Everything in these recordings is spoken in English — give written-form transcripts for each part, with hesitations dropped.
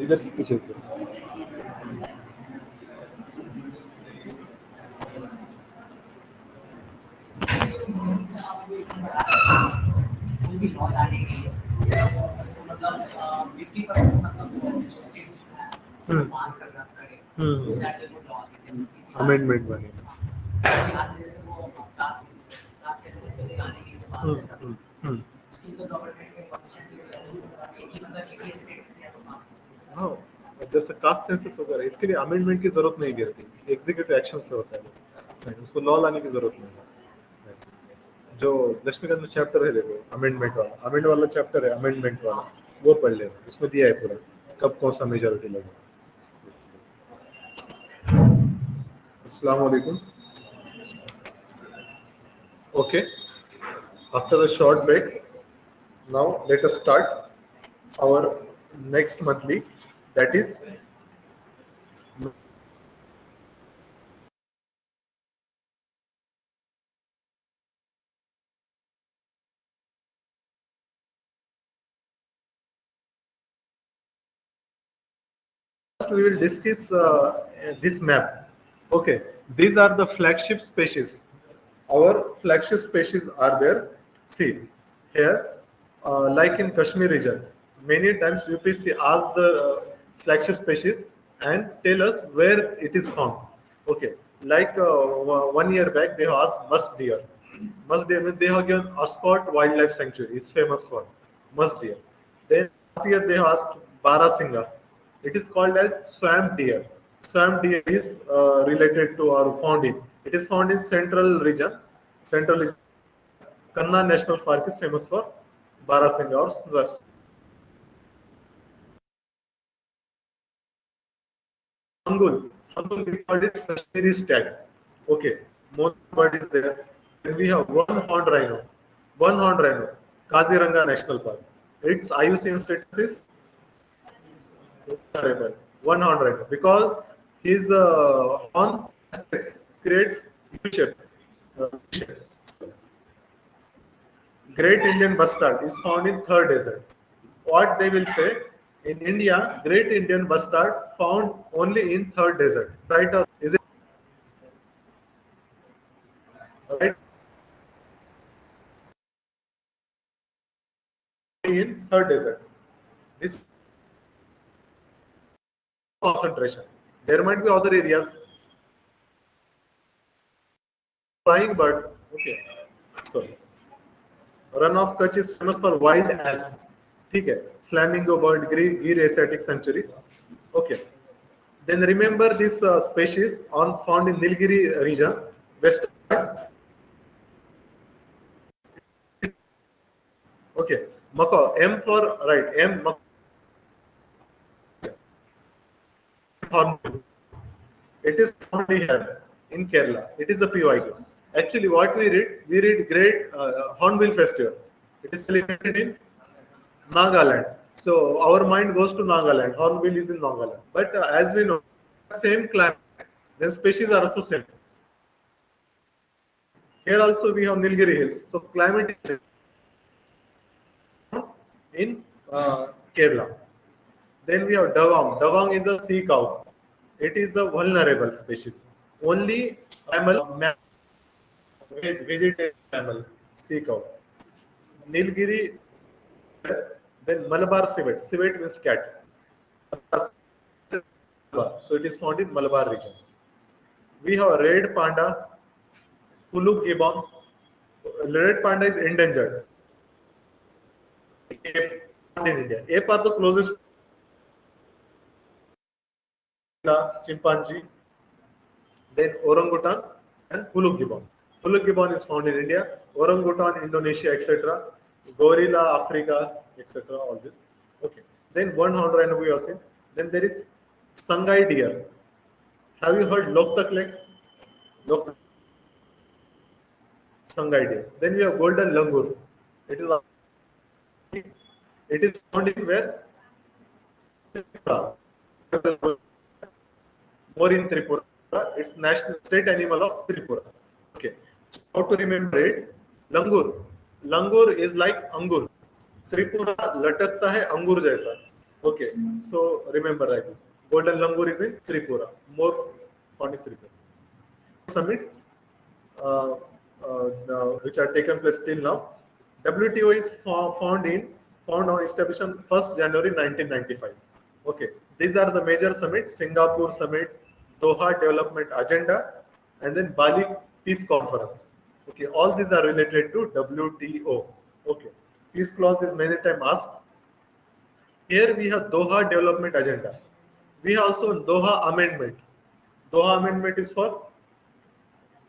इधर से पीछे से अमेंडमेंट बने। हाँ, जैसे कास्ट सेंसस वगैरह इसके लिए अमेंडमेंट की जरूरत नहीं गिरती, एग्जीक्यूटिव एक्शन से होता है, उसको लॉ लाने की जरूरत नहीं है। जो लक्ष्मीकांत में चैप्टर है देखो अमेंडमेंट वाला, अमेंड वाला चैप्टर है अमेंडमेंट वाला, वो पढ़ लेना, उसमें दिया है पूरा कब कौन सा मेजॉरिटी लगे। अस्सलाम वालेकुम। Okay, after the short break, now let us start our next monthly, that is we will discuss this map. Okay, these are the flagship species. Our flagship species are there. See here, like in Kashmir region, many times UPC ask the flagship species and tell us where it is found. Okay, like 1 year back they have asked musk deer. Musk deer means they have given Ascot Wildlife Sanctuary. It's famous for musk deer. Then last year they asked Barasinga. It is called as swamp deer. Swamp deer is related to or found in. It is found in central region. Central region. Kanna National Park is famous for Barasinga or Hangul. Hangul we call it Kashmiri stag. Okay. Most bird is there. Then we have one horned rhino. One horned rhino. Kaziranga National Park. Its IUCN status is vulnerable. One horned rhino because his horn create U-shape. U-shape. Great Indian bustard is found in third desert. What they will say in India, Great Indian bustard found only in third desert. Right or is it right? In third desert. This concentration. There might be other areas. Flying bird. Okay. Sorry. Run of Kutch is famous for wild ass. ठीक है. Flamingo bird, Gir Asiatic Sanctuary. Okay. Then remember this species on found in Nilgiri region, west. Okay, macaw. M for right. M. Hornbill. It is found here in Kerala. It is a PYQ. Actually, what we read Great Hornbill Festival. It is celebrated in Nagaland. So our mind goes to Nagaland. Hornbill is in Nagaland. But as we know, same climate. Then species are also same. Here also we have Nilgiri Hills. So climate is in Kerala. Then we have Dagong. Dagong is a sea cow. It is a vulnerable species. Only vegetarian mammal, sea cow. Nilgiri, then Malabar civet. Civet means cat. So it is found in Malabar region. We have red panda, Puluk gibbon. Red panda is endangered. Ape found in India. Ape are the closest chimpanzee, then orangutan and Puluk gibbon. Puluk gibbon is found in India, orangutan, Indonesia, etc. Gorilla, Africa, etc. All this. Okay. Then one horned rhino we have seen. Then there is Sangai deer. Have you heard Loktak Lake? Loktak Sangai deer. Then we have golden langur. It is found in where? Tripura. More in Tripura. It's national state animal of Tripura. Okay. How to remember it? Langur. Langur is like angur. Tripura लटकता है अंगूर जैसा. Okay, so remember like this. Golden Langur is in Tripura, more found in Tripura. Summits uh, which are taken place till now. WTO is found on established on 1st January 1995. Okay, these are the major summits: Singapore Summit, Doha Development Agenda, and then Bali Peace Conference. Okay, all these are related to WTO. Okay, peace clause is many times asked. Here we have Doha Development Agenda. We have also Doha Amendment. Doha Amendment is for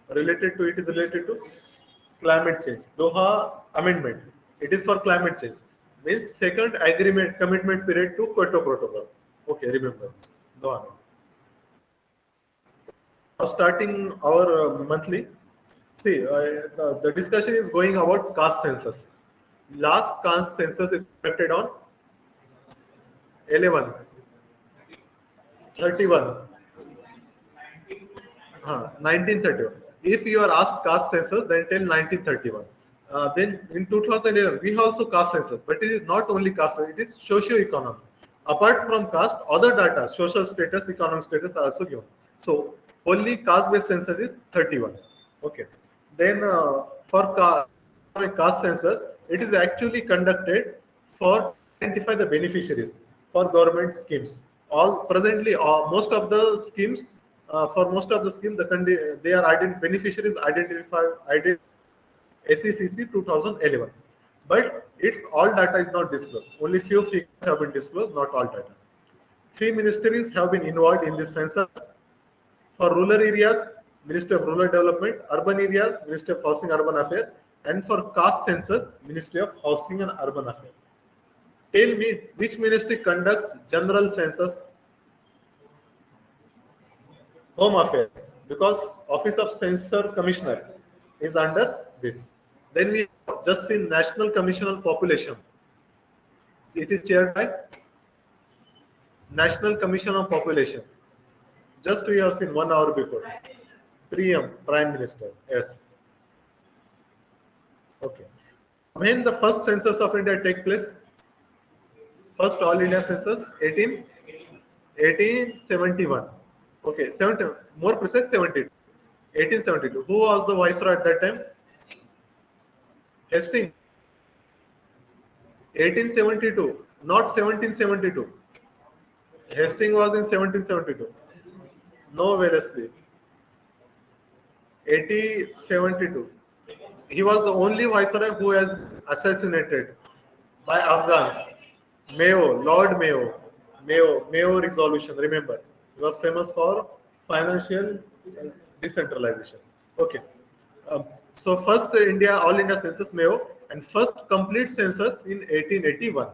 related to climate change. Doha Amendment. It is for climate change. Means second agreement commitment period to Kyoto Protocol. Okay, remember. Doha. Now starting our monthly. See, the discussion is going about caste census. Last caste census is conducted on 11, 31. 1931. If you are asked caste census, then tell 1931. Then in 2011, we have also caste census, but it is not only caste, it is socio-economic. Apart from caste, other data, social status, economic status are also given. So only caste-based census is 31. Okay. Then caste census, it is actually conducted for identify the beneficiaries for government schemes. All presently, most of the schemes, for most of the schemes, they are beneficiaries identified SECC 2011. But its all data is not disclosed. Only few figures have been disclosed, not all data. Three ministries have been involved in this census. For rural areas, Ministry of Rural Development; urban areas, Ministry of Housing Urban Affairs; and for caste census, Ministry of Housing and Urban Affairs. Tell me which ministry conducts general census? Home Affairs, because Office of Censor Commissioner is under this. Then we have just seen National Commission on Population. It is chaired by National Commission on Population. Just we have seen 1 hour before. Prime Minister. Yes. Okay. When the first census of India take place? First All India Census, 1871. Okay, 70, more precise 72. 1872. Who was the viceroy at that time? Hastings. 1872, not 1772. Hastings was in 1772. No, Wellesley. 1872. He was the only viceroy who has assassinated by Afghan. Mayo, Lord Mayo. Mayo resolution, remember. He was famous for financial decentralization. Okay. Um, so first India, All India Census Mayo, and first complete census in 1881.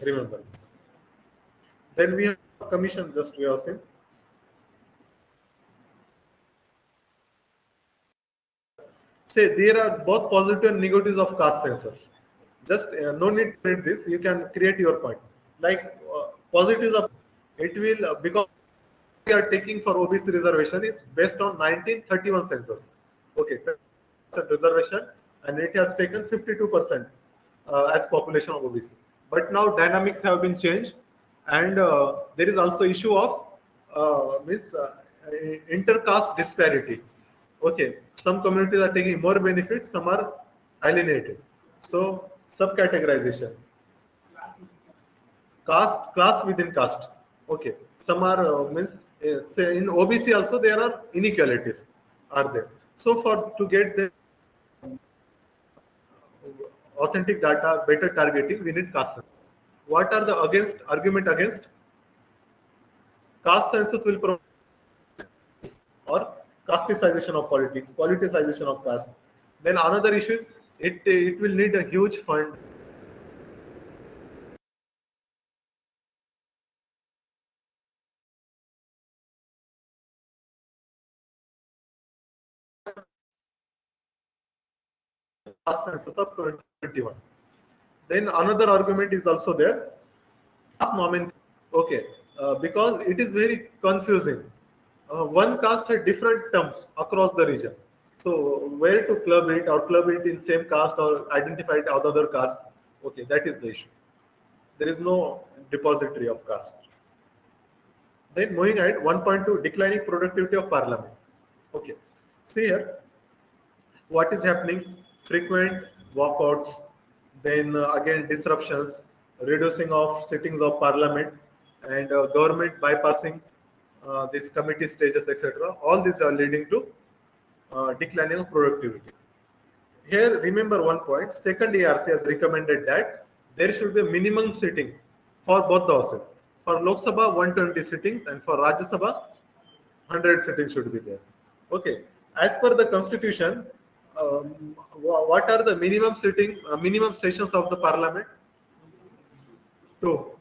Remember this. Then we have commission, just we have seen. Say there are both positive and negatives of caste census. Just no need to read this. You can create your point. Like positives of it will because we are taking for OBC reservation is based on 1931 census. Okay, reservation, and it has taken 52% as population of OBC. But now dynamics have been changed, and there is also issue of means intercaste disparity. Okay, some communities are taking more benefits, some are alienated. So subcategorization, class within caste. Okay, some are means say in OBC also there are inequalities are there. So for to get the authentic data, better targeting, we need caste census. What are the against argument against caste census will provide or casticization of politics, politicization of caste. Then another issue is it will need a huge fund. Caste census of 2021. Then another argument is also there. Caste nomenclature. Okay, because it is very confusing. One caste had different terms across the region. So where to club it or club it in same caste or identify it as other caste? Okay, that is the issue. there is no depository of caste. Then moving ahead, 1.2, declining productivity of parliament. Okay, see here what is happening: frequent walkouts, then again disruptions, reducing of sittings of parliament, and government bypassing these committee stages, etc. All these are leading to declining of productivity. Here, remember one point: second ARC has recommended that there should be a minimum sitting for both the houses. For Lok Sabha, 120 sittings, and for Rajya Sabha, 100 sittings should be there. Okay. As per the constitution, what are the minimum sittings, minimum sessions of the parliament? Two.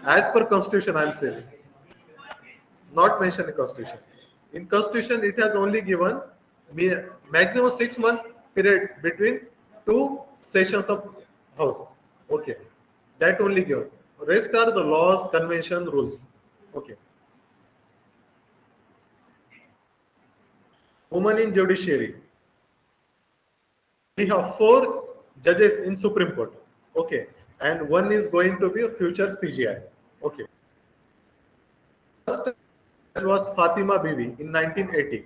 As per constitution, I am saying, not mentioned in constitution. In constitution, it has only given maximum 6 month period between two sessions of house. Okay, that only given. Rest are the laws, convention, rules. Okay. Women in judiciary. We have 4 judges in Supreme Court. Okay, and one is going to be a future CGI. Okay. First was Fatima Bibi in 1980.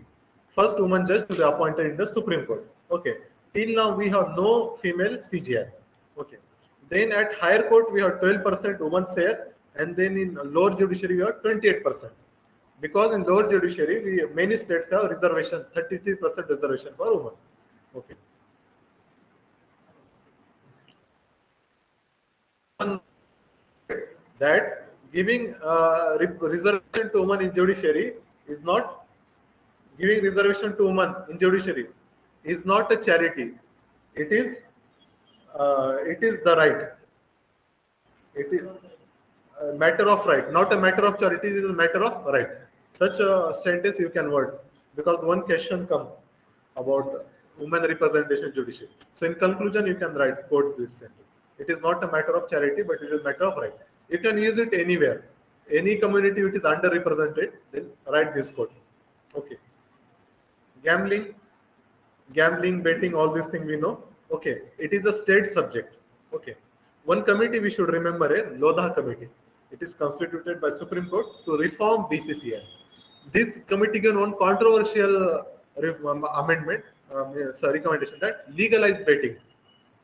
First woman judge to be appointed in the Supreme Court. Okay. Till now we have no female CGI. Okay. Then at higher court we have 12% women share, and then in lower judiciary we have 28%. Because in lower judiciary many states have reservation, 33% reservation for women. Okay. That giving reservation to women in judiciary is not giving reservation to women in judiciary is not a charity. It is the right. It is a matter of right, not a matter of charity. It is a matter of right. Such a sentence you can word, because one question come about women representation judiciary. So in conclusion, you can quote this sentence. It is not a matter of charity, but it is a matter of right. You can use it anywhere. Any community which is underrepresented, then write this quote. Okay. Gambling, betting, all these things we know. Okay. It is a state subject. Okay. One committee we should remember, a Lodha committee. It is constituted by Supreme Court to reform BCCI. This committee can one controversial amendment, recommendation that legalize betting.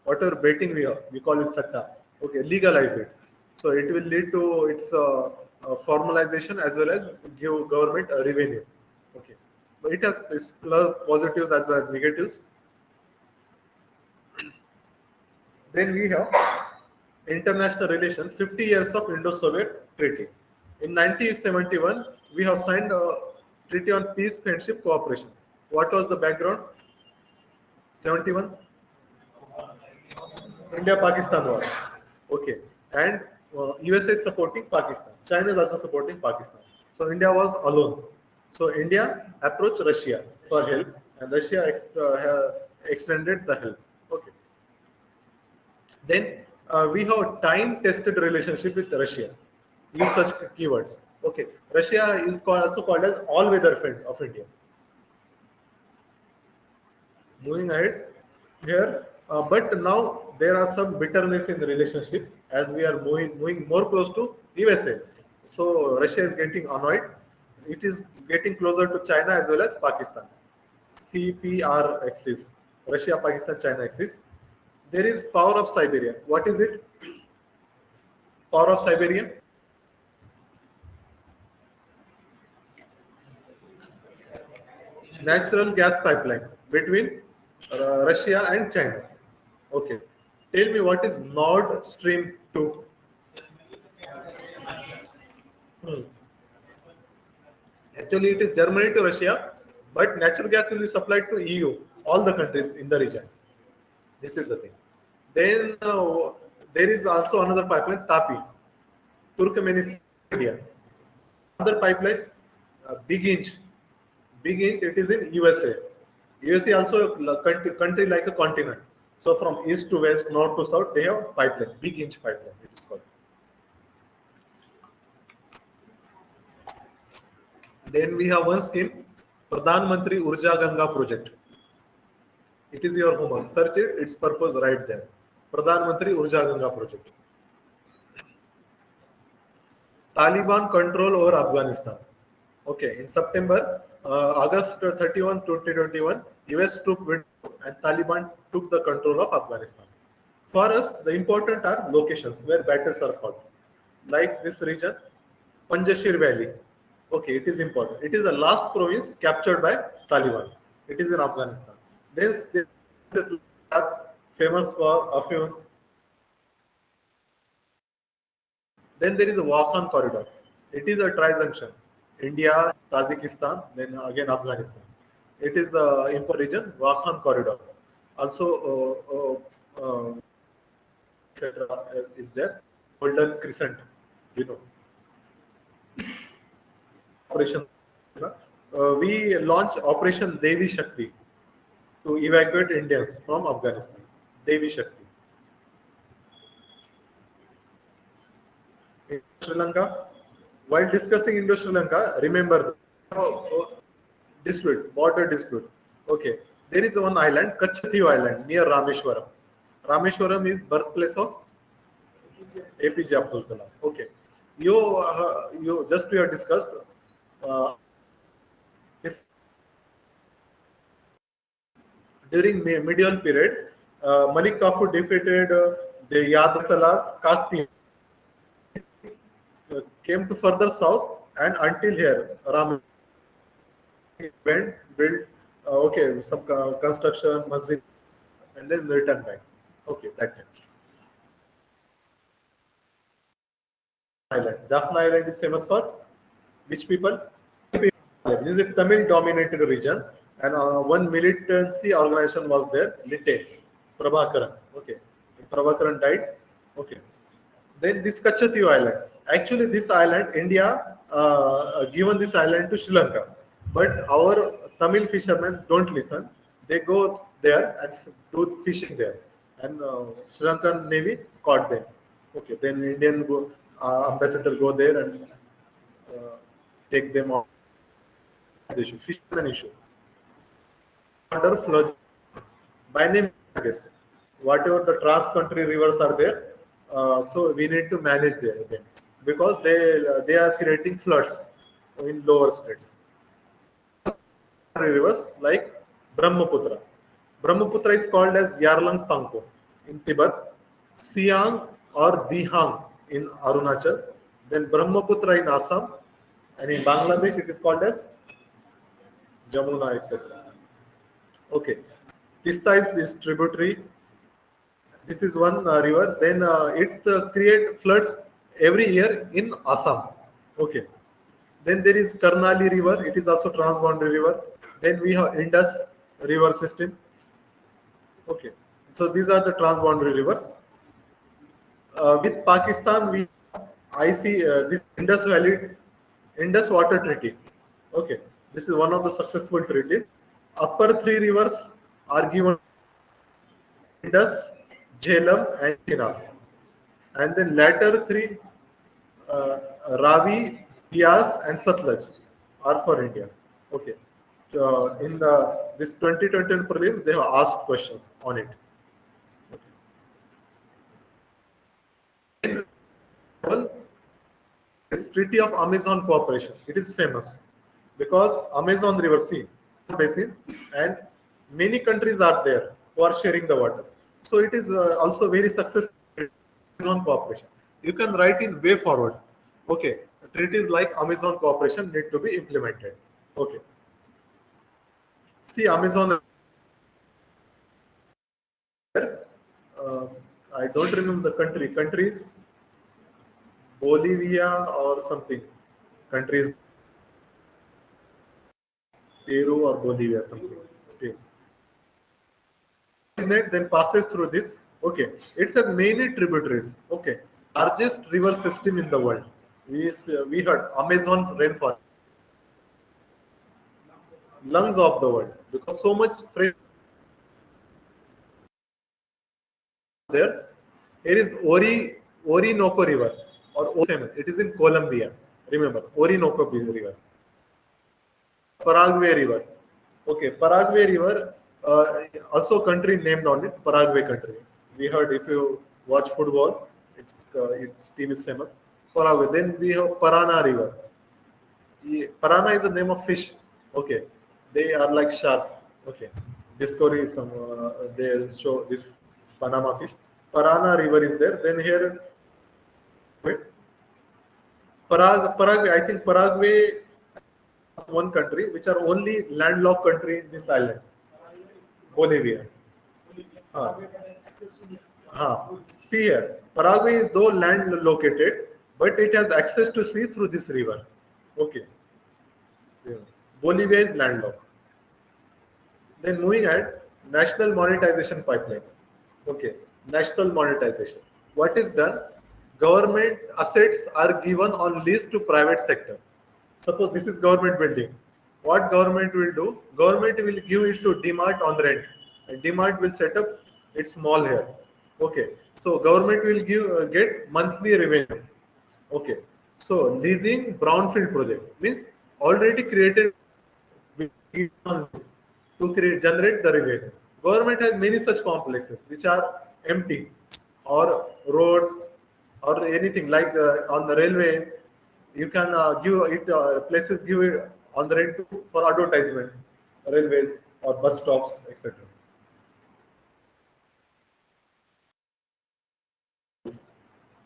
Whatever betting we call it satta. Okay, legalize it. So it will lead to its formalization as well as give government a revenue. Okay, but it has its positives as well as negatives. Then we have international relations, 50 years of Indo-Soviet treaty. In 1971, we have signed a treaty on peace, friendship, cooperation. What was the background? 71? India-Pakistan war. Okay. And USA is supporting Pakistan. China is also supporting Pakistan. So India was alone. So India approached Russia for help, and Russia extended the help. Okay. Then we have time-tested relationship with Russia. Use such keywords. Okay. Russia is also called as all-weather friend of India. Moving ahead here, but now there are some bitterness in the relationship as we are moving more close to USA. So Russia is getting annoyed. It is getting closer to China as well as Pakistan. CPR axis, Russia, Pakistan, China axis. There is power of Siberia. What is it? Power of Siberia. Natural gas pipeline between Russia and China. Okay. Tell me what is Nord Stream 2? Actually, it is Germany to Russia, but natural gas will be supplied to EU, all the countries in the region. This is the thing. Then there is also another pipeline, TAPI, Turkmenistan, India. Another pipeline, Big Inch. Big Inch, it is in USA. USA also a country like a continent. So from east to west, north to south, they have pipeline, Big Inch pipeline, it is called. Then we have one scheme, Pradhan Mantri Urja Ganga project. It is your homework. Search it, its purpose right there. Pradhan Mantri Urja Ganga project. Taliban control over Afghanistan. Okay, in September, August 31, 2021, US troop withdrew and Taliban took the control of Afghanistan. For us, the important are locations where battles are fought, like this region, Panjshir Valley. Okay, it is important. It is the last province captured by Taliban. It is in Afghanistan. This is famous for Afyon. Then there is a Wakhan corridor. It is a tri-junction. India, Tajikistan, then again Afghanistan. It is a important region, Wakhan corridor. Also, etc. Is there. Golden Crescent, you know. Operation. We launch Operation Devi Shakti to evacuate Indians from Afghanistan. Devi Shakti. In Sri Lanka, while discussing Indo-Sri Lanka, remember dispute, border dispute. Okay, there is one island, Kachhathi Island, near Rameshwaram. Rameshwaram is birthplace of APJ Abdul Kalam. Okay, you just we have discussed. This during medieval period, Malik Kafur defeated the Yadasalas Kakti, came to further south and until here, Ram went, built, okay, some construction, masjid, and then return back. Okay, that time. Island. Jaffna Island is famous for which people? This is a Tamil dominated region, and one militancy organization was there, Lite, Prabhakaran. Okay, Prabhakaran died. Okay, then this Kachhathi Island. Actually, this island, India given this island to Sri Lanka, but our Tamil fishermen don't listen. They go there and do fishing there, and Sri Lankan Navy caught them. Okay, then ambassador go there and take them off the issue, fisherman issue. Water flow by name, I guess. Whatever the trans-country rivers are there, so we need to manage them because they are creating floods in lower states. Rivers like Brahmaputra. Brahmaputra is called as Yarlang Tangpo in Tibet, Siang or Dihang in Arunachal, then Brahmaputra in Assam, and in Bangladesh it is called as Jamuna, etc. Okay, Tista is tributary. This is one river. Then it create floods every year in Assam. Okay. Then there is Karnali River. It is also transboundary river. Then we have Indus River system. Okay. So these are the transboundary rivers. With Pakistan, I see this Indus Valley, Indus Water Treaty. Okay. This is one of the successful treaties. Upper three rivers are given Indus, Jhelum, and Chenab. And then latter three, Ravi, Bias, and Satluj are for India. Okay. In this 2020 prelim, they have asked questions on it. Okay. Well, this Treaty of Amazon Cooperation, it is famous because Amazon River Sea basin and many countries are there who are sharing the water. So it is also very successful Amazon cooperation. You can write in way forward. Okay, treaties like Amazon cooperation need to be implemented. Okay. See Amazon. Uh, I don't remember the country. Countries Bolivia or something. Countries Peru or Bolivia something. Okay. Then passes through this. Okay, it's a many tributaries. Okay, largest river system in the world. We heard Amazon rainforest, lungs of the world, because so much fresh there. Here is Orinoco River or famous. It is in Colombia. Remember Orinoco River, Paraguay River. Okay, Paraguay River. Also country named on it, Paraguay country. We heard if you watch football, its team is famous. Paraguay. Then we have Parana River. Parana is the name of fish. Okay, they are like shark. Okay, Discovery some they show this Panama fish. Parana River is there. Then here, wait, Paraguay. I think Paraguay is one country which are only landlocked country in this island. Bolivia. Ah. See here, Paraguay is though land located, but it has access to sea through this river. Okay. Yeah. Bolivia is landlocked. Then moving ahead, national monetization pipeline. Okay, national monetization. What is done? Government assets are given on lease to private sector. Suppose this is government building. What government will do? Government will give it to DMart on rent. And DMart will set up its mall here. Okay, so government will get monthly revenue. Okay, so leasing brownfield project means already created to create generate the revenue. Government has many such complexes which are empty, or roads, or anything like on the railway. You can give it places give it on the rent for advertisement, railways or bus stops, etc.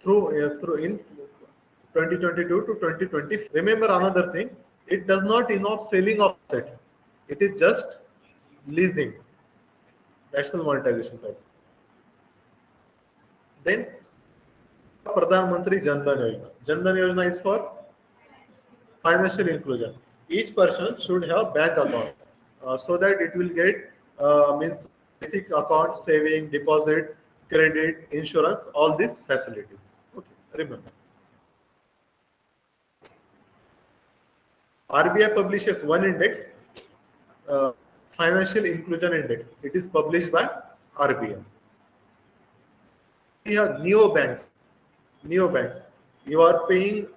Through in 2022 to 2020. Remember another thing, it does not involve selling of asset. It is just leasing, national monetization type. Then Pradhan Mantri Jan Dhan Yojana. Jan Dhan Yojana is for financial inclusion. Each person should have bank account so that it will get means basic account, saving, deposit, credit, insurance, all these facilities. Okay, remember. RBI publishes one index, uh, Financial Inclusion Index. It is published by RBI. We have neobanks. Neobanks. You are paying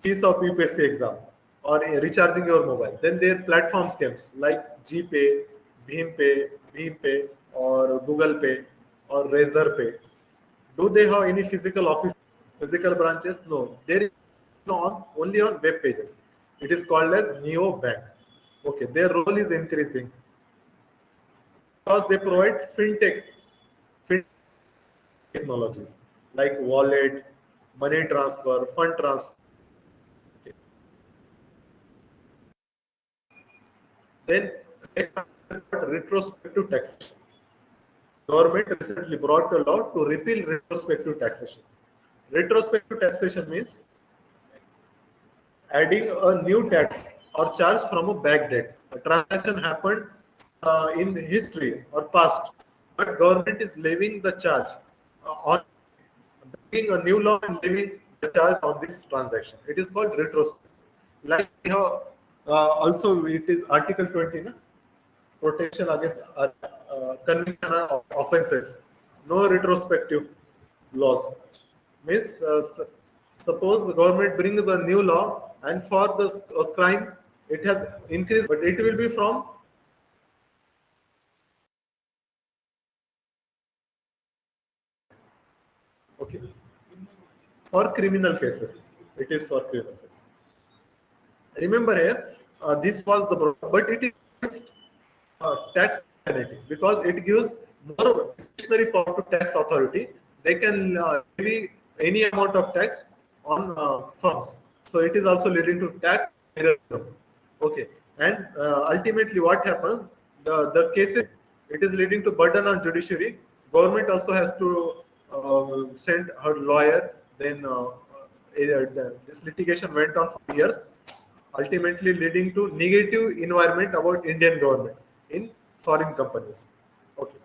fees of UPSC exam or recharging your mobile. Then their platform scams like GPay, BhimPay, or Google Pay, or Razor Pay. Do they have any physical office, physical branches? No. There is only on web pages. It is called as neobank. Okay, their role is increasing because they provide fintech technologies like wallet, money transfer, fund transfer. Then retrospective taxation. Government recently brought a law to repeal retrospective taxation. Retrospective taxation means adding a new tax or charge from a back date. A transaction happened in history or past, but government is levying the charge on bringing a new law and levying the charge on this transaction. It is called retrospective. Like we have, also it is Article 20, na? Protection against conviction offences. No retrospective laws. Means suppose the government brings a new law and for the crime it has increased, but it will be from okay for criminal cases. It is for criminal cases. Remember here, this was the problem, but it is tax penalty because it gives more discretionary power to tax authority. They can levy any amount of tax on firms. So it is also leading to tax terrorism. Okay, and ultimately what happens? The cases, it is leading to burden on judiciary. Government also has to send her lawyer. Then this litigation went on for years, ultimately leading to negative environment about Indian government in foreign companies. Okay.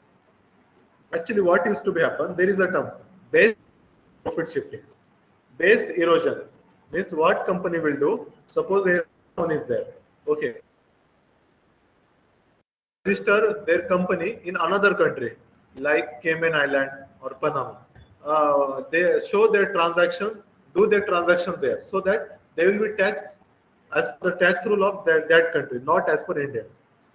Actually, what used to be happen? There is a term base profit shifting, base erosion. Means what company will do? Suppose one is there. Okay, register their company in another country like Cayman Island or Panama. They show their transaction, do their transaction there, so that they will be taxed as per the tax rule of that country, not as per India.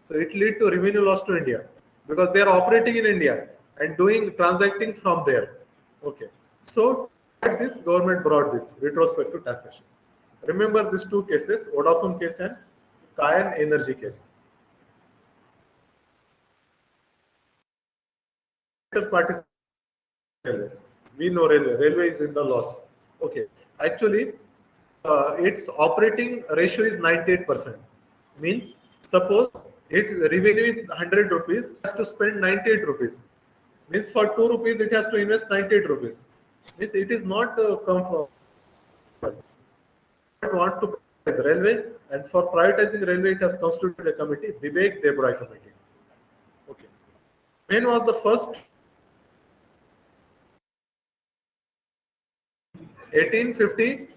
So it lead to revenue loss to India because they are operating in India and doing transacting from there. Okay. So This government brought this retrospective taxation. Remember these two cases, Vodafone case and Kayan Energy case. Railways. We know railway is in the loss. Okay, actually, its operating ratio is 98%. Means, suppose its revenue is 100 rupees, it has to spend 98 rupees. Means for 2 rupees, it has to invest 98 rupees. Means it is not comfortable. Want to privatize railway, and for privatizing railway, it has constituted a committee, Vivek Debroy committee. Okay. When was the first 1850?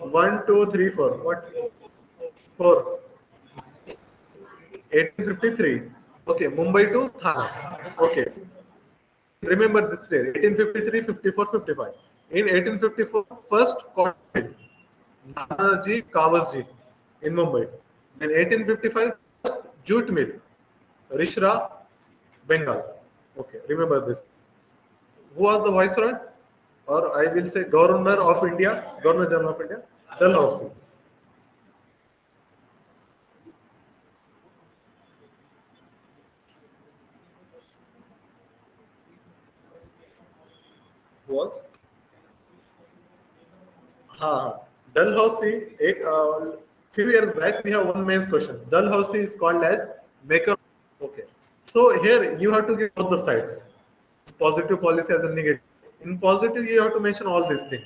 1, 2, 3, 4. What? 4. 1853. Okay, Mumbai to Thane. Okay. Remember this day, 1853, 54, 55. In 1854, first cotton mill, Nanaji Kawarji in Mumbai. Then 1855, first jute mill, Rishra, Bengal. Okay, remember this. Who was the viceroy? Or I will say Governor of India, Governor General of India, Dalhousie. Who was? Dalhousie, few years back, we have one main question. Dalhousie is called as maker. Okay. So here you have to give both the sides. Positive policy as a negative. In positive, you have to mention all these things.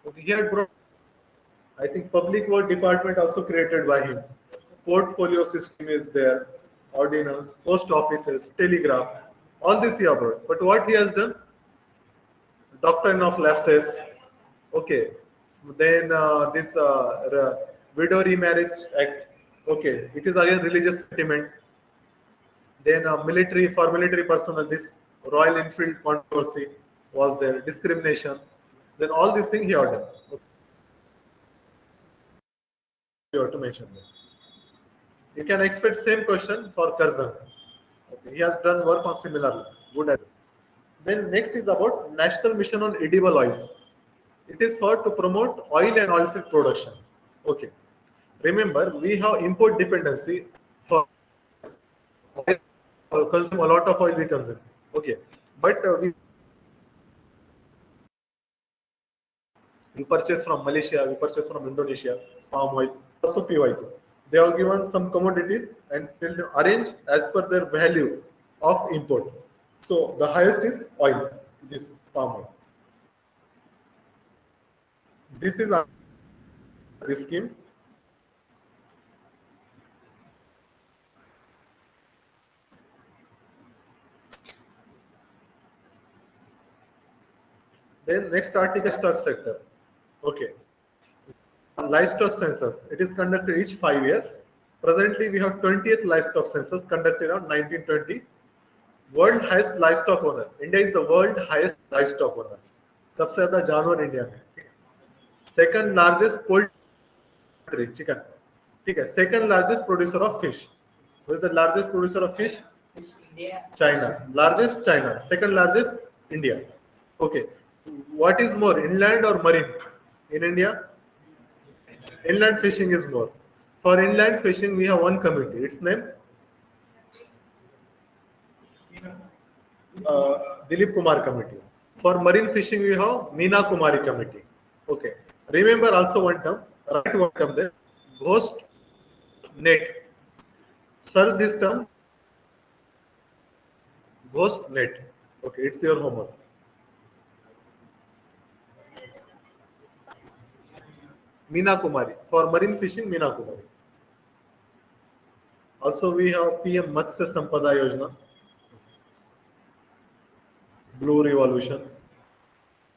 Okay. Here, I think public work department also created by him. Portfolio system is there. Ordinance, post offices, telegraph. All this he have brought. But what he has done? Doctrine of lapses. Okay. Then this Widow Remarriage Act. Okay. It is again religious sentiment. Then military for military personnel, this Royal Enfield controversy was there. Discrimination. Then all these things he have done. Okay. You have to mention that. You can expect same question for Curzon. Okay. He has done work on similar good. Then next is about National Mission on Edible Oils. It is for to promote oil and oilseed production. Okay. Remember, we have import dependency for oil, consume a lot of oil we consume. Okay. But we purchase from Malaysia, we purchase from Indonesia, palm oil, also PYQ. They have given some commodities and will arrange as per their value of import. So the highest is oil, this palm oil. This is this scheme. Then next article, stock sector. Okay. Livestock census. It is conducted each 5 years. Presently, we have 20th livestock census conducted on 1920. World highest livestock owner. India is the world highest livestock owner. सबसे ज़्यादा जानवर India में. Second largest poultry, chicken. ठीक है. Second largest producer of fish. Who is the largest producer of fish? China. Largest China. Second largest India. Okay. What is more, inland or marine? In India, inland fishing is more. For inland fishing, we have one committee. Its name Dilip Kumar Committee. For marine fishing, we have Meena Kumari Committee. Okay. Remember also one term, right one term there, ghost net. Search this term, ghost net. Okay, it's your homework. Meena Kumari. For marine fishing, Meena Kumari. Also, we have PM Matsya Sampada Yojana, Blue Revolution.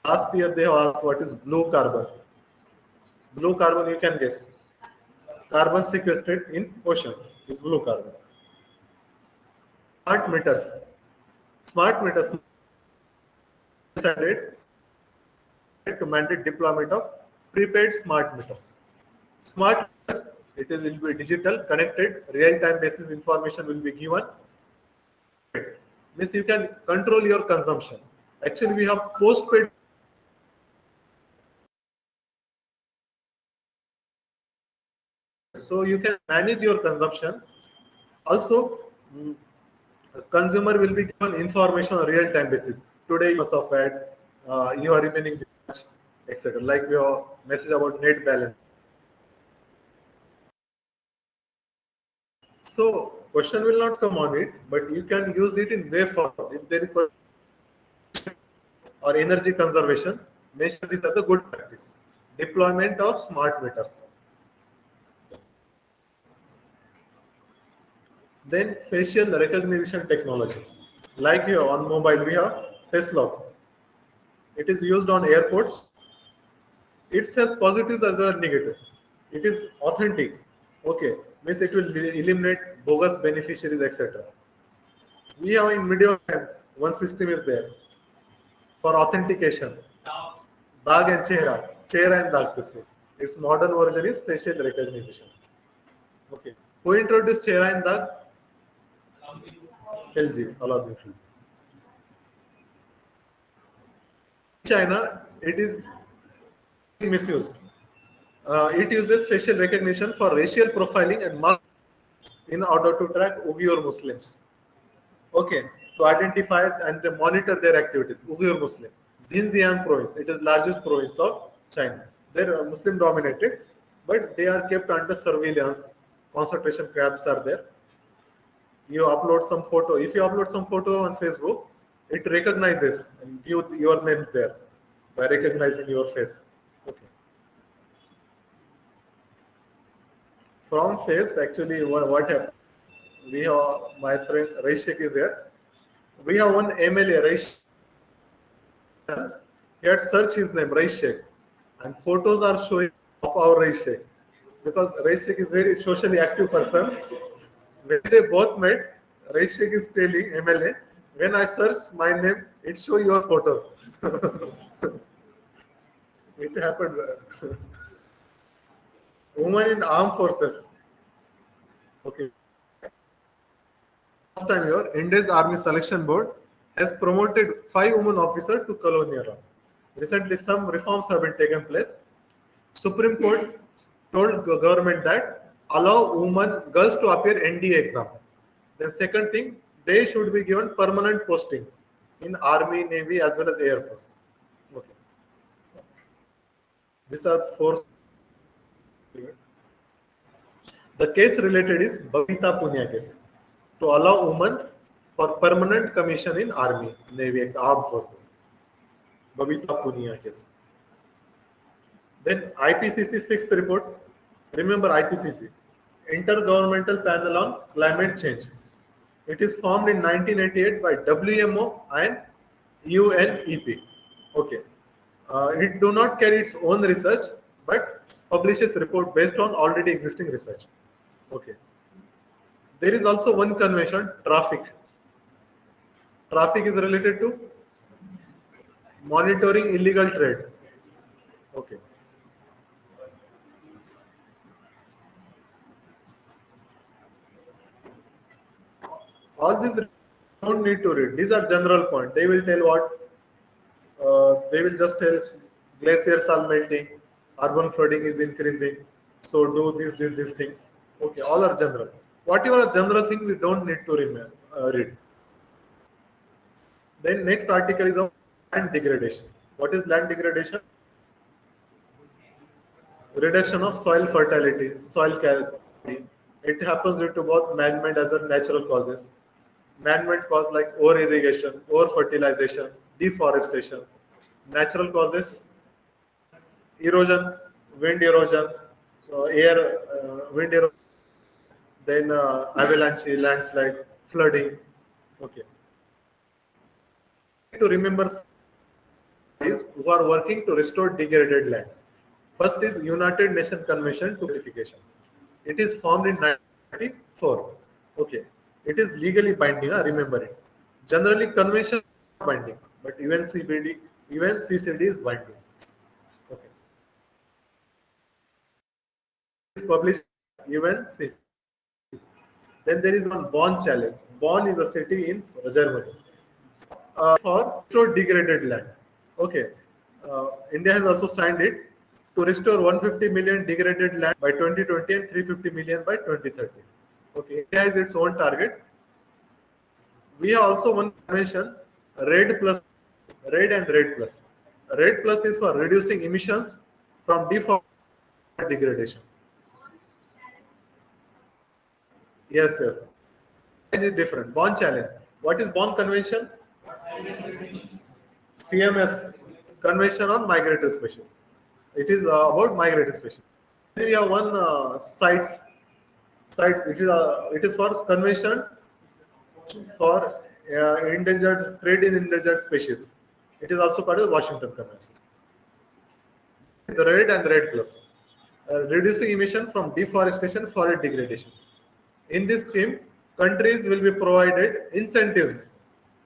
Last year, they have asked what is blue carbon. Blue carbon, you can guess. Carbon sequestered in ocean is blue carbon. Smart meters. Smart meters decided to mandate deployment of prepaid smart meters. Smart meters, will be digital, connected, real-time basis information will be given. Means you can control your consumption. Actually, we have postpaid So you can manage your consumption. Also, consumer will be given information on real-time basis. Today, you of fat, you are remaining this much, etc. Like your message about net balance. So question will not come on it, but you can use it in way forward. If there is question or energy conservation, mention this as a good practice. Deployment of smart meters. Then facial recognition technology. Like here on mobile, we have face lock. It is used on airports. It has positives as well as negative. It is authentic. Okay, means it will eliminate bogus beneficiaries, etc. We have in video one system is there for authentication. Dag and Chehra and Dag system. Its modern version is facial recognition. Okay, who introduced Chehra and Dag? LG, Aladdin. China, it is misused. It uses facial recognition for racial profiling and mark in order to track Uyghur Muslims. Okay, to identify and monitor their activities. Uyghur Muslim, Xinjiang province, it is largest province of China. They're Muslim dominated, but they are kept under surveillance. Concentration camps are there. You upload some photo. If you upload some photo on Facebook, it recognizes and give your names there by recognizing your face. Okay. From face, actually, what happened? We have my friend Raishik is here. We have one MLA, Raishik. He had searched his name, Raishik, and photos are showing of our Raishik because Raishik is very socially active person. When they both met, Raishik is telling MLA, when I search my name, it show your photos. It happened. Women in armed forces. Okay. First time here, India's Army Selection Board has promoted 5 women officers to colonial rank. Recently, some reforms have been taken place. Supreme Court told the government that allow women, girls to appear NDA exam. The second thing, they should be given permanent posting in Army, Navy as well as Air Force. Okay. These are 4. The case related is Babita Punia case to allow women for permanent commission in Army, Navy, Armed Forces. Babita Punia case. Then IPCC 6th report. Remember IPCC, Intergovernmental Panel on Climate Change. It is formed in 1988 by WMO and UNEP. Okay. It do not carry its own research, but publishes report based on already existing research. Okay. There is also one convention, traffic. Traffic is related to monitoring illegal trade. Okay. All these don't need to read. These are general points. They will tell what they will just tell glaciers are melting, urban flooding is increasing, so do these things. Okay, all are general. Whatever are general thing, we don't need to read. Then next article is of land degradation. What is land degradation? Reduction of soil fertility, soil quality. It happens due to both man-made as well as natural causes. Man-made cause like over-irrigation, over-fertilization, deforestation. Natural causes, erosion, wind erosion, then avalanche, landslide, flooding. Okay. To remember is who are working to restore degraded land. First is United Nations Convention to Ratification. It is formed in 1994. Okay. It is legally binding, remember it. Generally, convention is binding, but even CCD is binding. Okay. It is published UNCC. Then there is one Bonn challenge. Bonn is a city in Germany. For degraded land. Okay. India has also signed it. to restore 150 million degraded land by 2020 and 350 million by 2030. Okay, India has its own target. We have also one convention, RED plus, RED and RED plus. RED plus is for reducing emissions from deforestation and degradation. Yes, yes. Challenge is different. Bond challenge. What is Bond Convention? CMS, Convention on Migratory Species. It is about migratory species. Then we have one sites. It is for Convention for endangered trade in endangered species. It is also called as Washington Convention. The RED and RED plus, reducing emission from deforestation, forest degradation. In this scheme, countries will be provided incentives,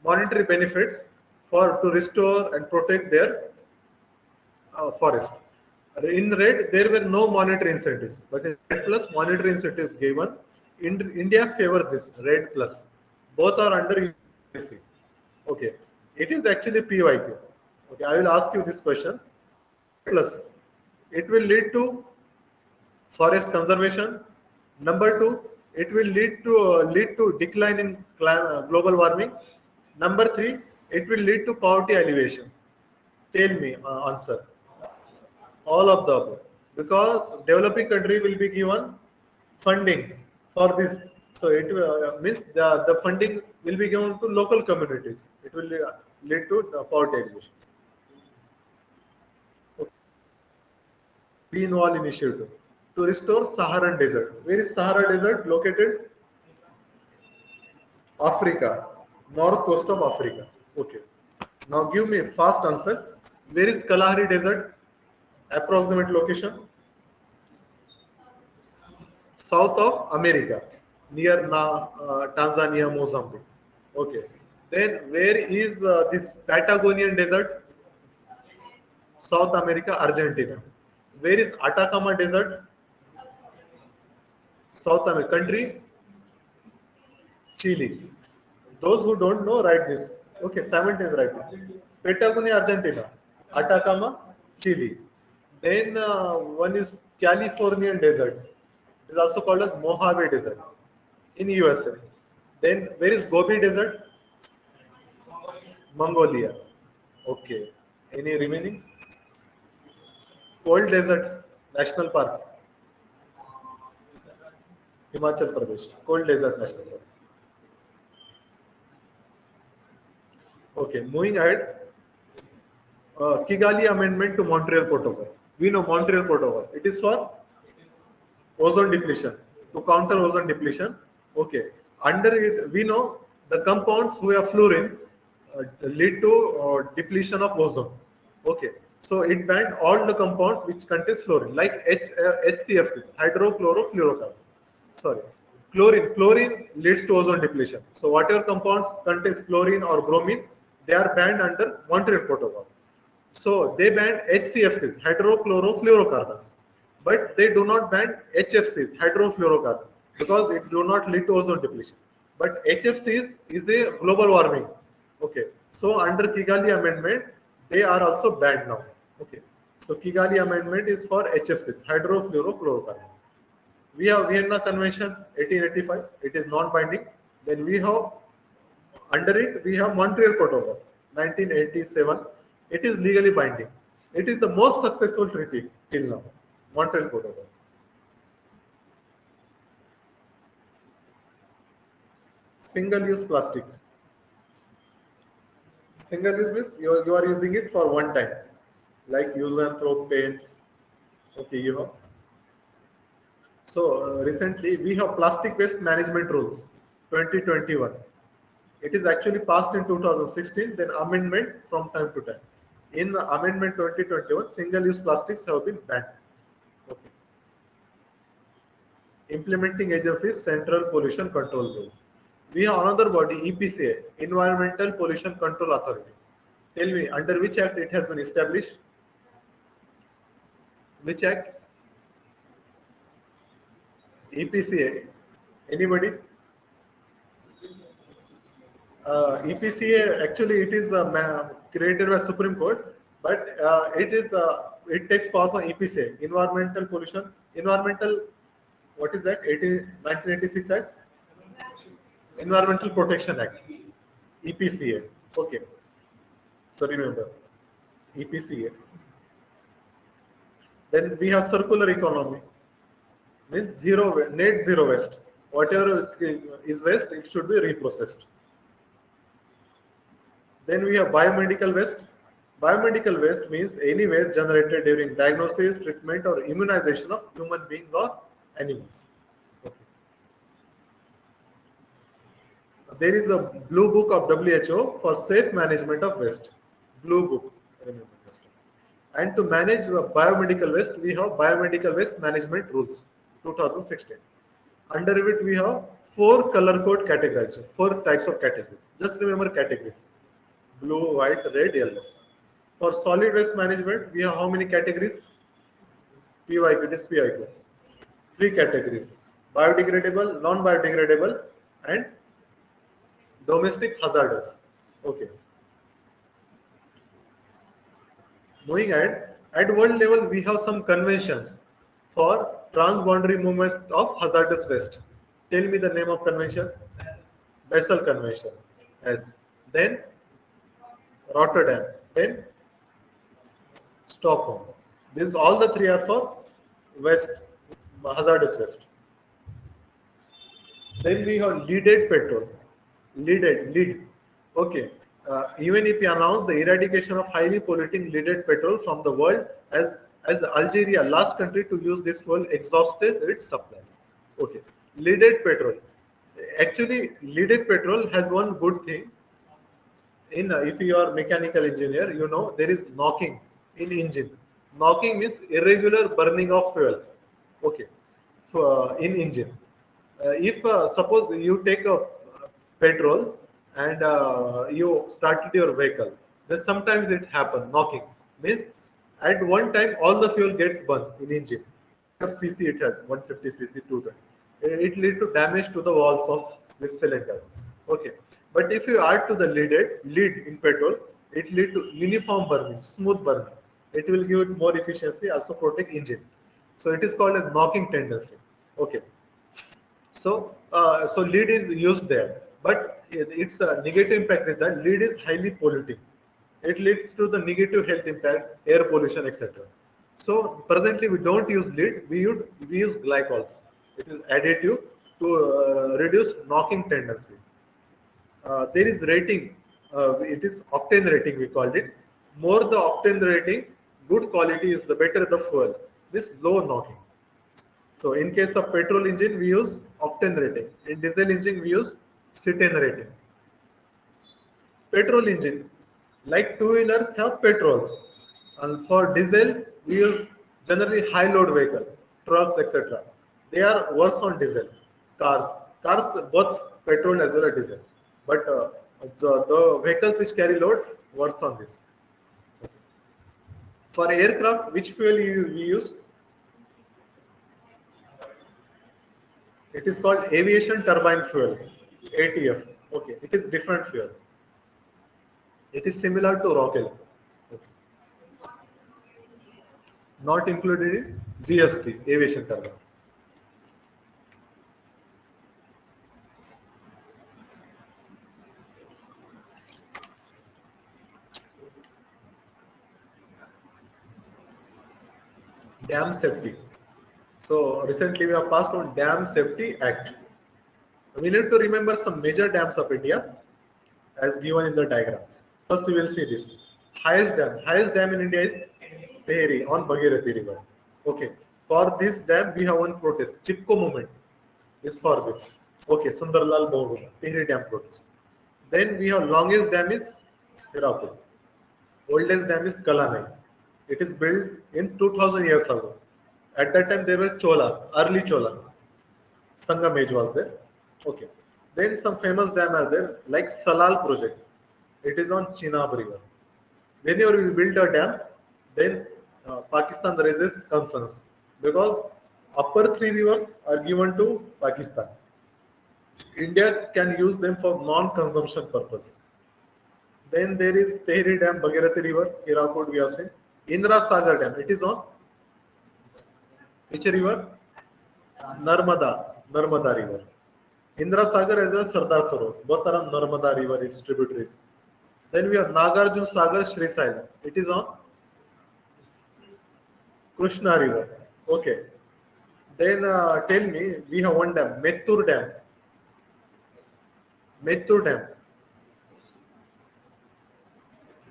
monetary benefits for to restore and protect their forest. In RED, there were no monetary incentives, but in RED plus, monetary incentives given. India favor this RED plus. Both are under UNC. Okay, it is actually PYQ. Okay, I will ask you this question. Plus, it will lead to forest conservation. Number two, it will lead to decline in global warming. Number three, it will lead to poverty alleviation. Tell me answer. All of the above, because developing country will be given funding for this. So it means the funding will be given to local communities. It will lead to poverty alleviation. Green Wall Initiative to restore Saharan Desert. Where is Sahara Desert located? Africa, north coast of Africa. Okay. Now give me fast answers. Where is Kalahari Desert? Approximate location. South of America, near Tanzania, Mozambique. Okay. Then where is this Patagonian Desert? South America, Argentina. Where is Atacama Desert? South America country, Chile. Those who don't know, write this. Okay, 17th right now. Patagonia, Argentina. Atacama, Chile. Then one is Californian Desert. It is also called as Mojave Desert in USA. Then where is Gobi Desert? Mongolia. Okay. Any remaining? Cold Desert National Park, Himachal Pradesh. Cold Desert National Park. Okay, moving ahead. Kigali Amendment to Montreal Protocol. We know Montreal Protocol. It is for ozone depletion, to counter ozone depletion. Okay. Under it, we know the compounds who have fluorine lead to depletion of ozone. Okay. So it banned all the compounds which contains fluorine, like HCFCs, hydrochlorofluorocarbon. Sorry, chlorine. Chlorine leads to ozone depletion. So whatever compounds contains chlorine or bromine, they are banned under Montreal Protocol. So they banned HCFCs, hydrochlorofluorocarbons, but they do not ban HFCs, hydrofluorocarbon, because it do not lead to ozone depletion. But HFCs is a global warming. Okay. So under Kigali Amendment, they are also banned now. Okay. So Kigali Amendment is for HFCs, hydrofluorocarbon. We have Vienna Convention 1885. It is non-binding. Then we have under it we have Montreal Protocol 1987. It is legally binding. It is the most successful treaty till now. Montreal Protocol. Single-use plastic. Single-use means you are using it for one time, like use and throw paints. Okay, you know. So recently we have plastic waste management rules 2021. It is actually passed in 2016, then amendment from time to time. In amendment 2021, single-use plastics have been banned. Okay. Implementing agencies, Central Pollution Control Board. We have another body, EPCA, Environmental Pollution Control Authority. Tell me, under which act it has been established? Which act? EPCA. Anybody? EPCA, actually it is created by Supreme Court, but it is it takes power from EPCA, Environmental Pollution, Environmental, what is that? 1986 Act, Environmental Protection Act, EPCA. Okay, so remember EPCA. Then we have circular economy, means net zero waste. Whatever is waste, it should be reprocessed. Then we have biomedical waste. Biomedical waste means any waste generated during diagnosis, treatment, or immunization of human beings or animals. Okay. There is a blue book of WHO for safe management of waste. Blue book, remember this. And to manage biomedical waste, we have biomedical waste management rules, 2016. Under it, we have four color code categories, four types of categories. Just remember categories: blue, white, red, yellow. For solid waste management, we have how many categories? PYQ, it is PYQ. Three categories: biodegradable, non-biodegradable, and domestic hazardous. Okay. Moving ahead, at world level, we have some conventions for transboundary movements of hazardous waste. Tell me the name of convention. Basel Convention. Yes. Then Rotterdam. Then Stockholm. These all the three are for waste, hazardous waste. Then we have leaded petrol. Lead. Okay. UNEP announced the eradication of highly polluting leaded petrol from the world as Algeria, last country to use this fuel, exhausted its supplies. Okay. Leaded petrol. Actually, leaded petrol has one good thing. If you are mechanical engineer, you know there is knocking in engine. Knocking means irregular burning of fuel. Okay. In engine. If suppose you take a petrol and you started your vehicle, then sometimes it happen knocking means at one time all the fuel gets burnt in engine. CC it has 150 cc to that. It lead to damage to the walls of this cylinder. Okay, but if you add to the lead in petrol, it lead to uniform burning, smooth burning. It will give it more efficiency, also protect engine. So it is called as knocking tendency. Okay. So lead is used there, but its negative impact is that lead is highly polluting. It leads to the negative health impact, air pollution, etc. So presently we don't use lead, we use glycols. It is additive to reduce knocking tendency. There is rating, it is octane rating we called it. More the octane rating, good quality is the better the fuel. This low knocking. So in case of petrol engine, we use octane rating. In diesel engine, we use cetane rating. Petrol engine, like two-wheelers have petrols. And for diesels, we use generally high load vehicle, trucks, etc. They are worse on diesel. Cars both petrol as well as diesel. But the vehicles which carry load worse on this. For aircraft, which fuel we use? It is called aviation turbine fuel, ATF. Okay, it is different fuel. It is similar to rocket. Okay. Not included in GST, aviation turbine. Dam safety. So recently we have passed on Dam Safety Act. We need to remember some major dams of India as given in the diagram. First we will see this. Highest dam in India is Tehri on Bhagirathi River. Okay. For this dam we have one protest. Chipko movement is for this. Okay, Sundarlal Bahuguna, Tehri Dam protest. Then we have longest dam is Hirakud. Oldest dam is Kalanai. It is built in 2000 years ago. At that time there were Chola, early Chola. Sangam age was there. Okay. Then some famous dam are there like Salal project. It is on Chenab River. Whenever we build a dam, then Pakistan raises concerns because upper three rivers are given to Pakistan. India can use them for non-consumption purpose. Then there is Tehri Dam, Bhagirathi River, Hirakud we have seen. Indra Sagar Dam, it is on which river? Narmada River. Indra Sagar as well as Sardar Sarovar. Both are on Narmada River, its tributaries. Then we have Nagarjun Sagar Srisailam. It is on Krishna River. Okay. Then tell me, we have one dam, Mettur Dam. Mettur Dam,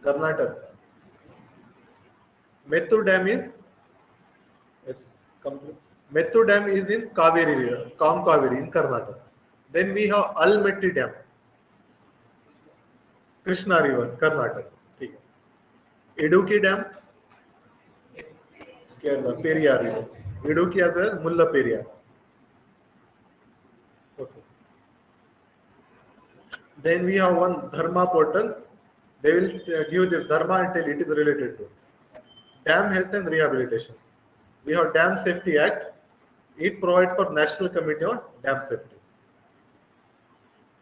Karnataka. Mettur Dam is yes, complete. Mettur Dam is in Kaveri River, Kaveri in Karnataka. Then we have Almetti Dam, Krishna River, Karnataka. ठीक है. Idukki Dam, Kerala, Periyar River. Idukki as well as Mulla Periyar. Okay. Then we have one Dharma portal. They will give this Dharma and tell it is related to dam health and rehabilitation. We have Dam Safety Act. It provides for National Committee on Dam Safety.